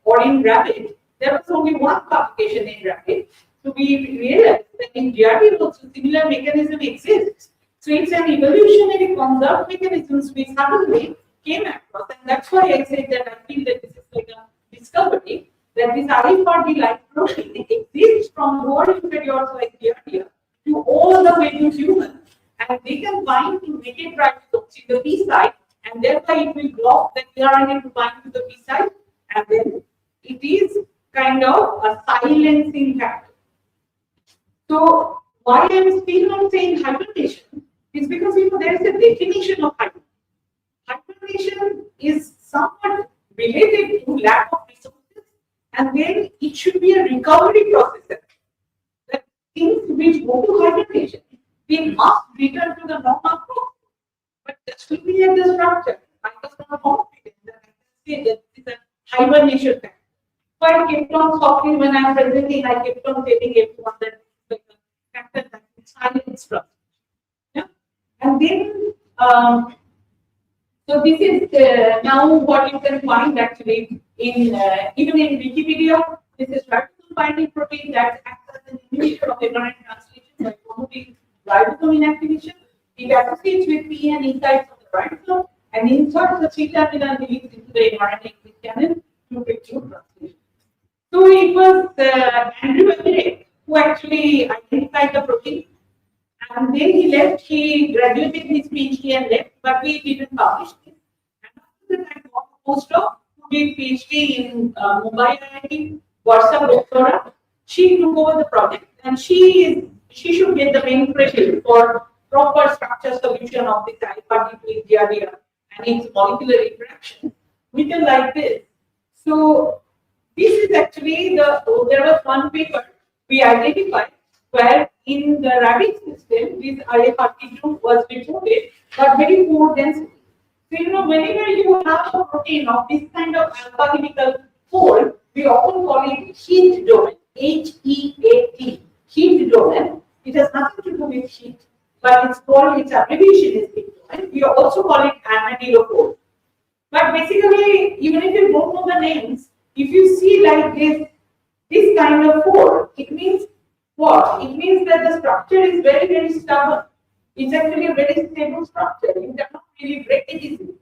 or in rabbit, there was only one publication in rabbit. So we realized that in Giardia also similar mechanism exists. So it's an evolutionary conserved mechanisms we suddenly came across, and that's why I said that I feel that this is like a discovery that this IFRD-like protein exists from lower eukaryotes like Giardia to all the way to human, and they can bind to naked ribosomes in the P side, and thereby it will block the tRNA to bind to the P side, and then it is kind of a silencing factor. So why I am still not saying hibernation is because there is a definition of hibernation. Hibernation is somewhat related to lack of resources, and then it should be a recovery process. That things which go to hibernation, they must return to the normal growth. But just looking at the structure, I was not confident that I can say that it is a hibernation factor. So I kept on talking when I am presenting, I kept on telling everyone that it's like a factor that is silent structure. Yeah? And then, so this is now what you can find actually in even in Wikipedia. This is ribosome binding protein that acts as an inhibitor of mRNA translation by promoting ribosome inactivation. It associates with P and E sites of the ribosome and inserts the C-terminal helix into the mRNA channel to preclude translation. So it was Andrew Everett who actually identified the protein. And then he left, he graduated his PhD and left, but we didn't publish it. And after that, I got a postdoc who did PhD in Mumbai IIT, Varsa Doktora. She took over the project, and she should get the main credit for proper structure solution of this IFRD Giardia and its molecular interaction. We can like this. So this is actually there was one paper we identified where in the rabbit system, this IFRD2 was reported, but very poor density. So, whenever you have a protein of this kind of alpha chemical fold, we often call it heat domain, H-E-A-T, heat domain. It has nothing to do with heat, but its abbreviation is heat domain. We also call it armadillo fold. But basically, even if you don't know the names, if you see like this kind of fold, it means what? It means that the structure is very, very stubborn. It's actually a very stable structure. You cannot really break it easily.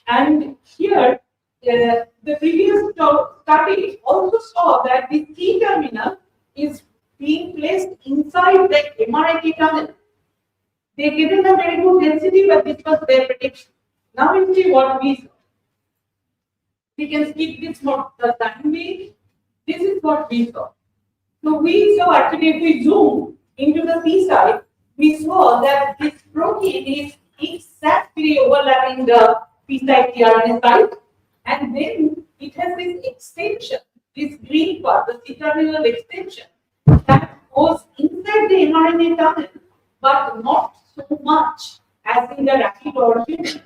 And here, the previous study also saw that the C-terminal is being placed inside the mRNA tunnel. They didn't have very good density, but this was their prediction. Now you see what we saw. We can skip this for the time being. This is what we saw. So we saw actually if we zoom into the PSI, we saw that this protein is exactly overlapping the PSI tRNA site, and then it has this extension, this green part, the C-terminal extension that goes inside the mRNA tunnel, but not so much as in the rapid origin.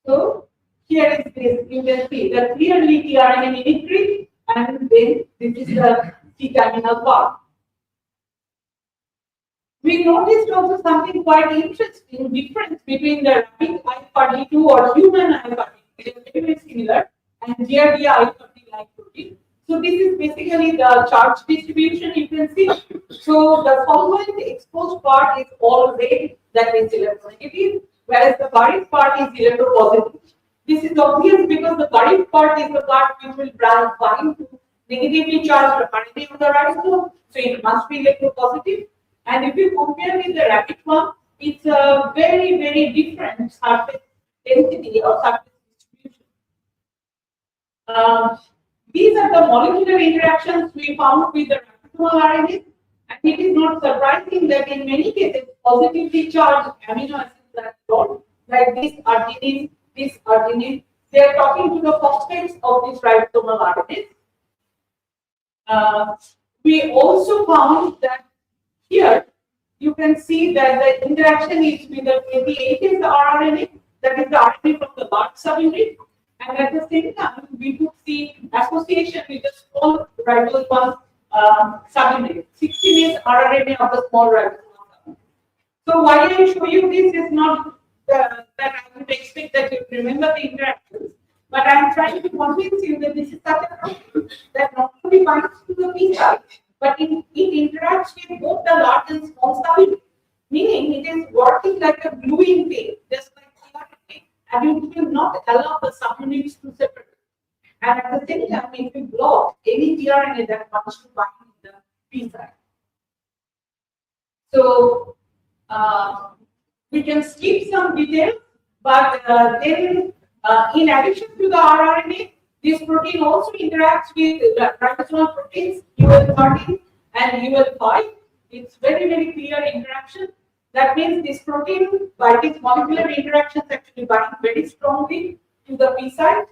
So here is this, you can see the clearly tRNA mimicry, and then this is the C-terminal part. We noticed also something quite interesting difference between the rapid IFRD2 or human IFRD2, it is very similar, and GRD IFRD like protein. So this is basically the charge distribution you can see. So the solvent exposed part is all red, that is electronegative, whereas the buried part is electropositive. This is obvious because the buried part is the part which will bind to negatively charged RNA of the ribosome, so it must be electropositive. And if you compare with the rapid one, it's a very, very different surface density or surface distribution. These are the molecular interactions we found with the ribosomal RNA, and it is not surprising that in many cases, positively charged amino acids are stored, like this arginine, they are talking to the phosphates of this ribosomal RNA. We also found that here you can see that the interaction is with the 28th rRNA, that is the RNA from the large subunit, and at the same time we could see association with the small ribosomal subunit, 16th rRNA of the small ribosomal. So why I show you this is not that I would expect that you remember the interactions, but I am trying to convince you that this is such a protein that not only binds to the PSI, but it interacts with both the large and small subunit, meaning it is working like a gluing paint, just like tRNA, and it will not allow the subunits to separate. And at the same time, if you block any tRNA that wants to bind with the PSI. So we can skip some details, but then in addition to the rRNA, this protein also interacts with ribosomal proteins UL13 and UL5. It's very, very clear interaction. That means this protein, by these molecular interactions, actually bind very strongly to the PSI.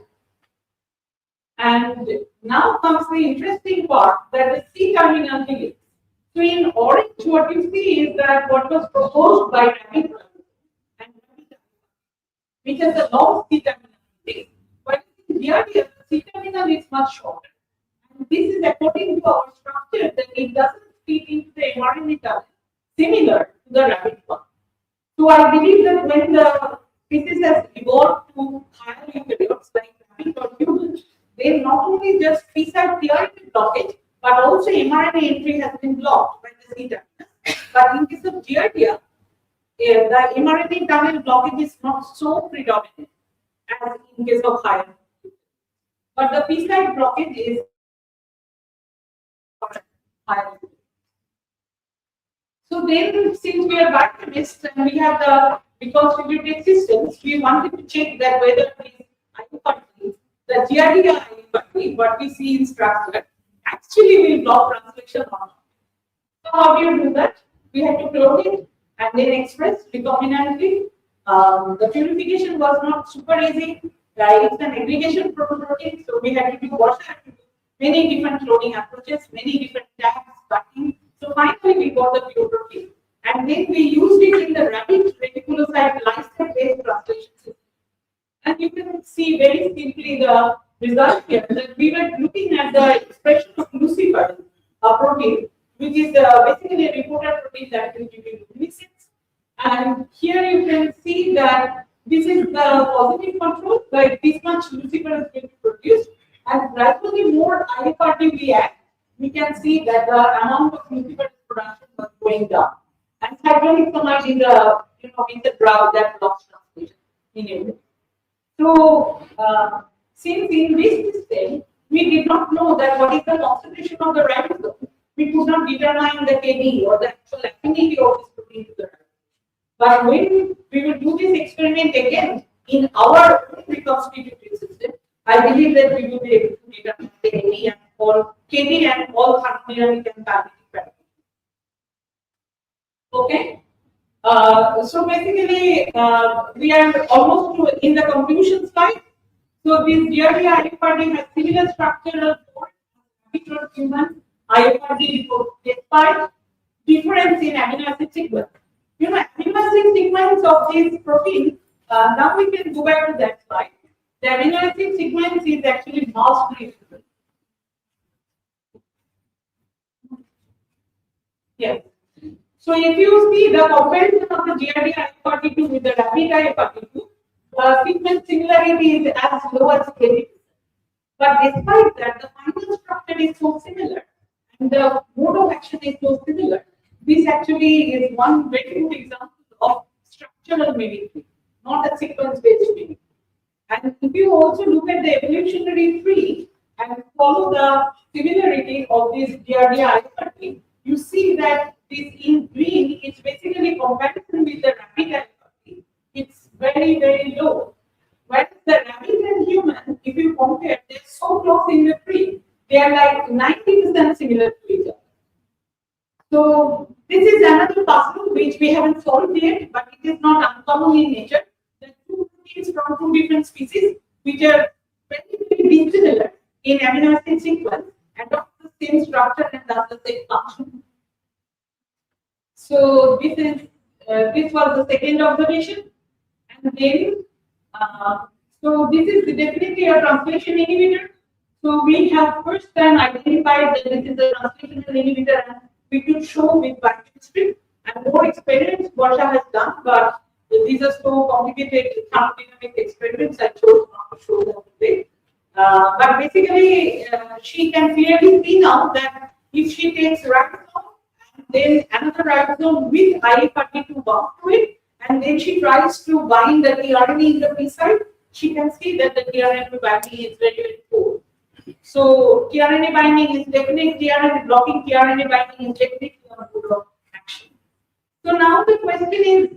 And now comes the interesting part, that the C-terminal helix. So in orange, what you see is that what was proposed by Rabbit and which has a long C-terminal helix, but in GRD, the C-terminal is much shorter. And this is according to our structure that it doesn't fit into the mRNA tunnel, similar to the rabbit one. So I believe that when the species has evolved to higher eukaryotes like rabbit or humans, they not only just PSI tRNA blockage, but also mRNA entry has been blocked by the C-terminal. But in case of Giardia, the mRNA tunnel blockage is not so predominant as in case of higher. But the PSI blockage is higher. So then, since we are biochemists and we have the reconstituted systems, we wanted to check that whether these IUPATs, the Giardia IUPAT, what we see in structure, actually will block translation or not. So how do you do that? We have to clone it and then express recombinantly. The purification was not super easy. It's an aggregation protein, so we had to do many different cloning approaches, many different tags, cutting. So finally we got the pure protein. And then we used it in the rabbit reticulocyte lysate-based translation system. And you can see very simply the result here that we were looking at the expression of luciferin, a protein, which is basically a reporter protein that is due to luminescence. And here you can see that this is the positive control, like this much luciferin is being produced. And gradually more IFRD we add, we can see that the amount of luciferin production was going down. And hydroxyamide in the in the drug that blocks translation in India. So since in this system we did not know that what is the concentration of the ribosome, we could not determine the KD or the actual affinity of this protein to the drug. But when we will do this experiment again in our own reconstituted system, I believe that we will be able to determine the KD and all thermodynamic and kinetic parameters. Okay. So basically, we are almost in the conclusion slide. So this DRD IFRD has similar structural form as human IFRD report, despite difference in amino acid sequence. You know, amino acid sequence of this protein. Now we can go back to that slide. The amino acid sequence is actually mass reversible. Yes. So if you see the comparison of the GRD I42 with the rapid I42, the sequence similarity is as low as 80%. But despite that, the final structure is so similar and the mode of action is so similar. This actually is one very good example of structural mimicry, not a sequence-based mimicry. And if you also look at the evolutionary tree and follow the similarity of this DRD I40, you see that this in green is basically comparison with the rabbit I40. It's very, very low. Whereas the rabbit and human, if you compare, they're so close in the tree, they are like 90% similar to each other. So this is another puzzle which we haven't solved yet, but it is not uncommon in nature. The two proteins from two different species, which are very, very dissimilar in amino acid sequence and of the same structure and thus the same function. So this was the second observation, and then so this is definitely a translation inhibitor. So we have first time identified that this is a translational inhibitor, and we could show with biochemistry and more experiments Varsha has done, but these are so complicated thermodynamic experiments I chose not to show them today. But basically, she can clearly see now that if she takes ribosome and then another ribosome with I42 bound to it, and then she tries to bind the tRNA in the PSI, she can see that the tRNA binding is very, very poor. So tRNA binding is definitely blocking tRNA binding is definitely a mode of action. So now the question is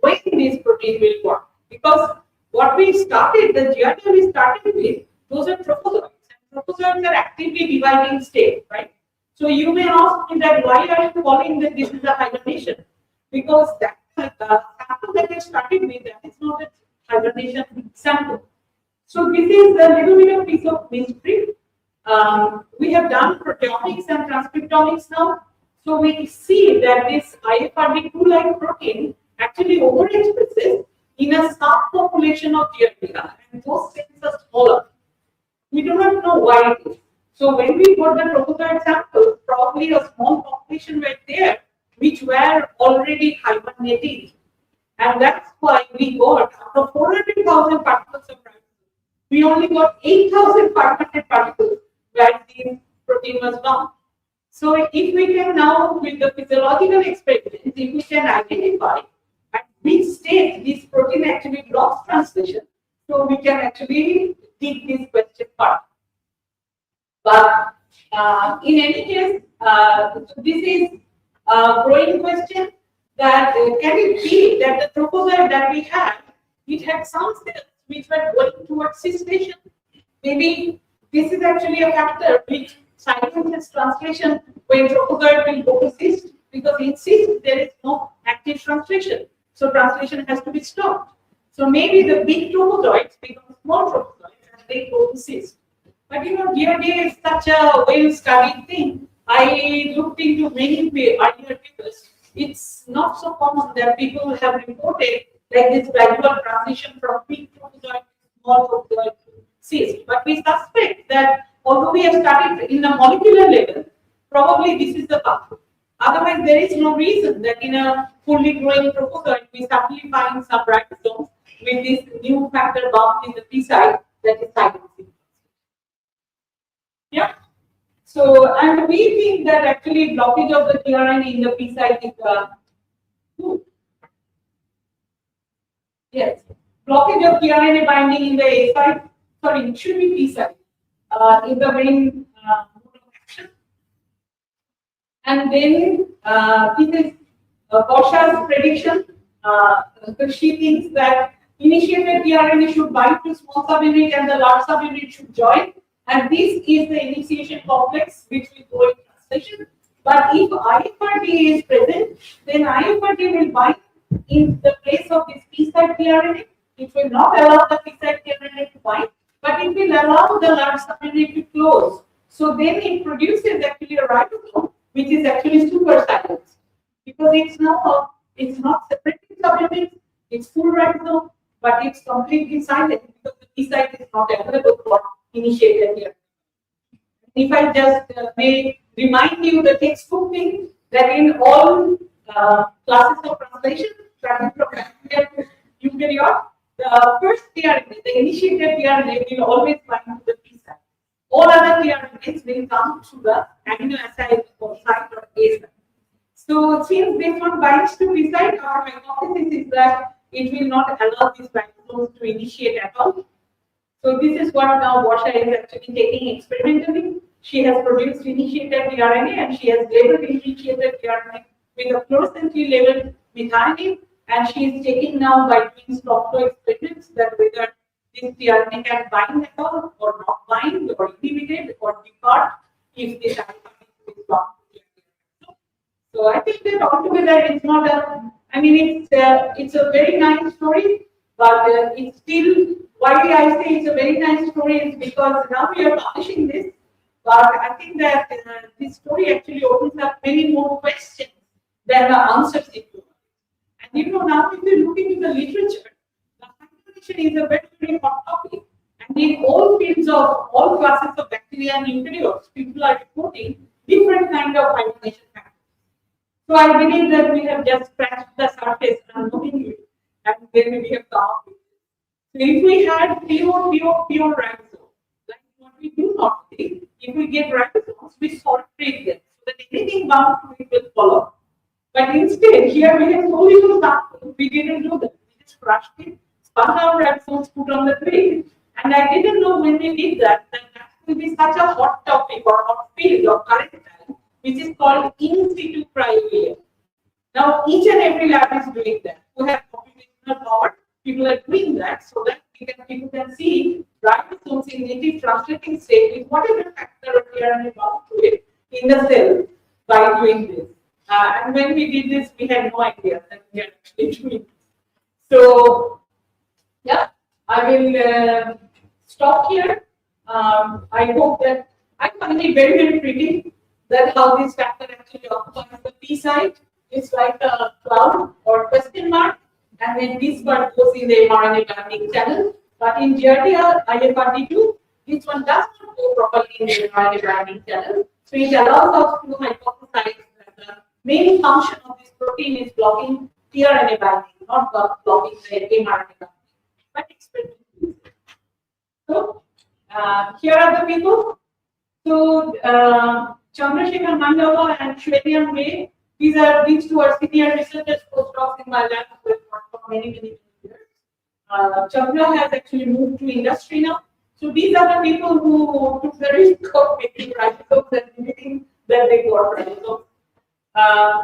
when this protein will work, because what we started, the GRT we started with, those are trophozoites. And trophozoites are actively dividing state, right? So you may ask me that why are you calling that this is a hibernation? Because that sample that I started with, that is not a hibernation sample. So this is a little bit of piece of mystery. We have done proteomics and transcriptomics now. So we see that this IFRD2-like protein actually overexpresses in a subpopulation of GRDR, and those cells are smaller. We do not know why it is. So when we got the trophozoite samples, probably a small population were there which were already hibernating. And that's why we got out of 400,000 particles of ribosome, we only got 8,500 particles where the protein was bound. So if we can now, with the physiological experiments, if we can identify at which stage this protein actually blocks translation, so we can actually dig this question apart. But in any case, this is a growing question that can it be that the trophozoite that we had, it had some cells which were going towards cystation. Maybe this is actually a factor which silences translation when trophozoite will go to cyst, because in cyst there is no active translation. So translation has to be stopped. So maybe the big trophozoites become small trophozoites and they go to cyst. But you know, DRDA is such a well-studied thing. I looked into many earlier papers. It's not so common that people have reported like this gradual transition from big trophozoite to small trophozoite to cyst. But we suspect that although we have studied in a molecular level, probably this is the path. Otherwise, there is no reason that in a fully growing trophozoite we suddenly find some ribosomes with this new factor bound in the PSI that is silencing. Yeah. So, and we think that actually blockage of the tRNA in the PSI is good. Yes. Blockage of tRNA binding in the A5, sorry, it should be PSI, is the main mode of action. And then this is Borsha's prediction. So she thinks that initiated tRNA should bind to small subunit and the large subunit should join. And this is the initiation complex which will go in translation. But if IFRD is present, then IFRD will bind in the place of this PSI tRNA. It will not allow the PSI tRNA to bind, but it will allow the large subunit to close. So then it produces actually a ribosome, which is actually super silenced. Because it's not separating subunits, it's full ribosome, but it's completely silent because the P site is not available for initiated here. If I just may remind you the textbook thing that in all classes of translation, starting from bacteria to eukaryote, the first tRNA, the initiated tRNA will always bind to the P site. All other tRNAs will come to the amino acid or site or A site. So since this one binds to P site, our hypothesis is that it will not allow these ribosomes to initiate at all. So this is what now Borsha is actually taking experimentally. She has produced initiated tRNA and she has labeled initiated tRNA with a fluorescently labeled methionine, and she is checking now by doing stop flow experiments that whether this tRNA can bind at all or not bind or inhibit or depart if this antibody is blocked. So I think that altogether it's not a, I mean it's a very nice story, but it's still, why I say it's a very nice story is because now we are publishing this, but I think that this story actually opens up many more questions than the answers it provides. And you know, now if you look into the literature, the hybridization is a very, very hot topic. And in all fields of all classes of bacteria and eukaryotes, people are reporting different kind of hybridization factors. So I believe that we have just scratched the surface unknowingly, and then we have come up with it. So if we had pure ribosomes, like what we do normally, if we get ribosomes, we sortate them so that anything bound to it will follow. But instead, here we have so little sample, we didn't do that. We just crushed it, spun out ribosomes, put on the tray, and I didn't know when we did that will be such a hot topic or hot field of current time, which is called in situ cryo. Now, each and every lab is doing that. Who have computational power, people are doing that so that people can see ribosomes in native translating state with whatever factor or tRNA bound to it in the cell by doing this. And when we did this, we had no idea that we are actually doing this. So, yeah, I will stop here. I hope that I find it very, very pretty that how this factor actually occupies the P site. It's like a cloud or question mark, and then this part goes in the mRNA binding channel. But in Giardia IFRD2, this one does not go properly in the mRNA binding channel. So it allows us to hypothesize that the main function of this protein is blocking tRNA binding, not blocking the mRNA binding. But experimentally. So here are the people. So Chandrasekhar Mandava and Shwetyan May. These two are senior researchers postdocs in my lab who have worked for many years. Chandra has actually moved to industry now. So these are the people who took the risk of making ribosomes and admitting that they got ribosomes.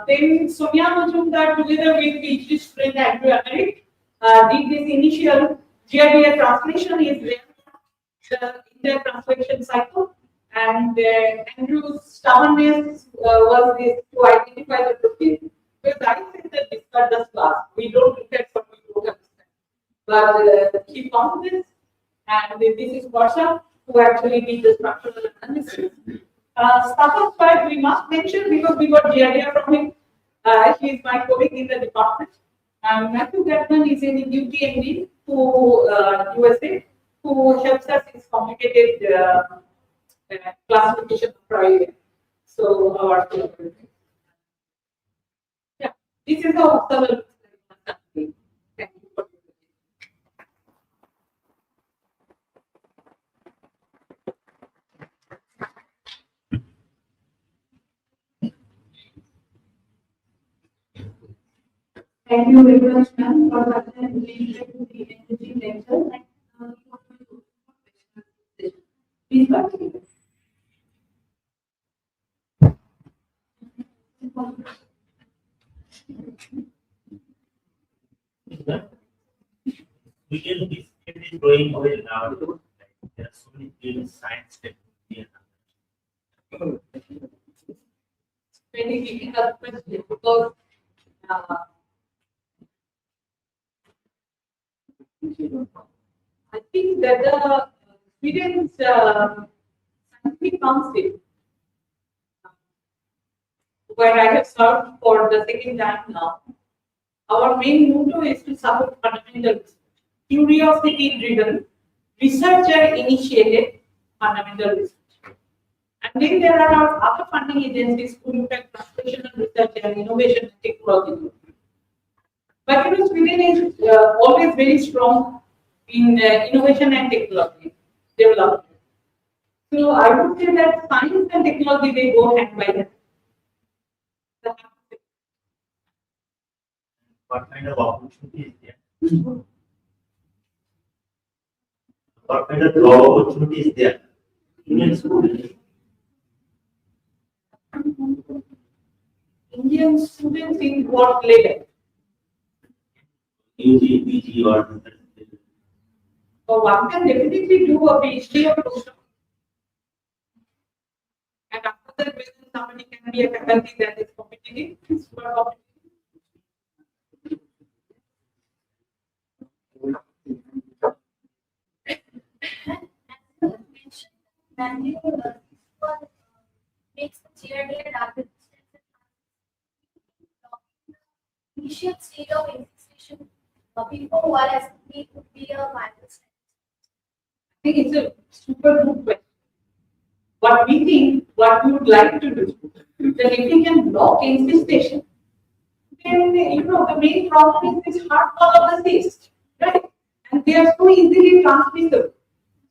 Then Sonia Majumdar, together with PhD friend Andrew Americ, did this initial GRDA translation is there, the intertranslation cycle. And Andrew's stubbornness was this to identify the protein. Because I said that discard the class. We don't look at what we don't understand. But he found this, and this is Borsha, who actually did the structural analysis. Staffan Zweig, we must mention because we got the idea from him. He is my colleague in the department. Matthew Gatman is in the UTMD to USA, who helps us in complicated classification of cryo. So our this is how Uppsala looks like. Thank you for Thank you very much, ma'am, for attending the energy lecture. Please continue. Sweden is growing well now. There are so many fields, science, technology, and Very difficult question because I think that the Sweden's scientific council, where I have served for the second time now, our main motto is to support fundamental research. Curiosity-driven, researcher-initiated fundamental research. And then there are other funding agencies who look at translational research and innovation and technology. But you know, Sweden is always very strong in innovation and technology development. So I would say that science and technology, they go hand by hand. what kind of opportunity is there? What kind of job opportunity is there? Indian students. Indian students in what level? UG, PG, or So one can definitely do a PhD or postdoc. And after that, whether somebody can be a faculty that is competitive, super competitive. Manual makes the GRDA rapid initial stage of infestation before ORSP would be a viral stage. I think it's a super good question. What we think, what we would like to do, that if we can block infestation, then you know the main problem is this hard wall of the cyst, right? And they are so easily transmissible.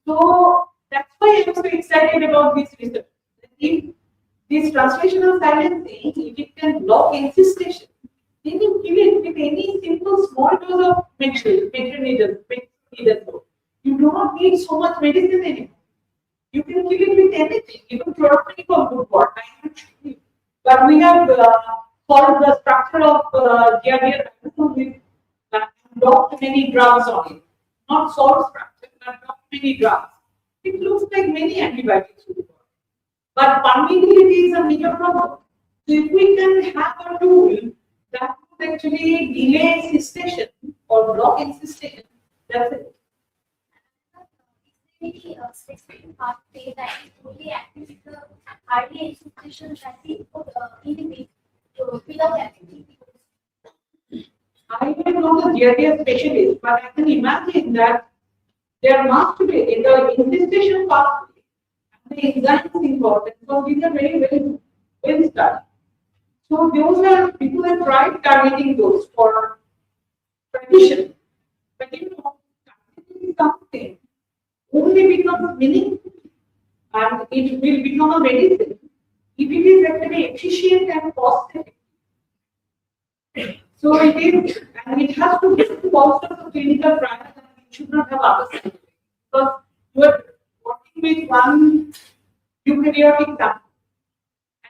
So that's why I'm so excited about this research. If this translational silencing, if it can block infestation, then you kill it with any simple small dose of metronidazole. You do not need so much medicine anymore. You can kill it with anything, even chloroquine or good water. But we have followed the structure of giardia with docked many drugs on it. Not salt structure, but docked many drugs. It looks like many antibiotics. But permeability is a major problem. So if we can have a tool that would actually delay cessation or block cessation, that's it. Very specific pathway that is only active the RDA institution that we could inhibit without activity. I am not a GRDS specialist, but I can imagine that there must be the infestation pathway and the enzymes involved. So these are very well studied. So those are people have tried targeting those for tradition. But you know, targeting something only becomes meaningful and it will become a medicine if it is actually efficient and cost effective. So it is, and it has to get to all sorts of clinical trials, and it should not have other side effects. Because you are working with one eukaryotic sample,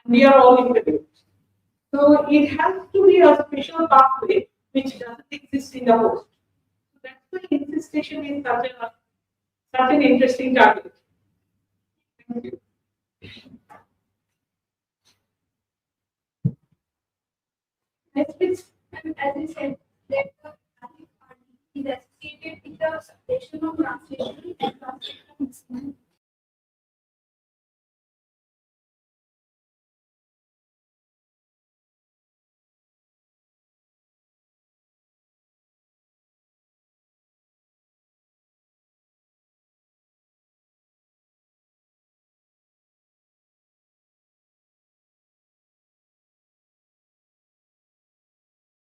and we are all eukaryotes. So it has to be a special pathway which doesn't exist in the host. So that's why infestation is such an interesting target. Thank you. Next, please. And as I said, that the is associated with the suppression of translation and translation.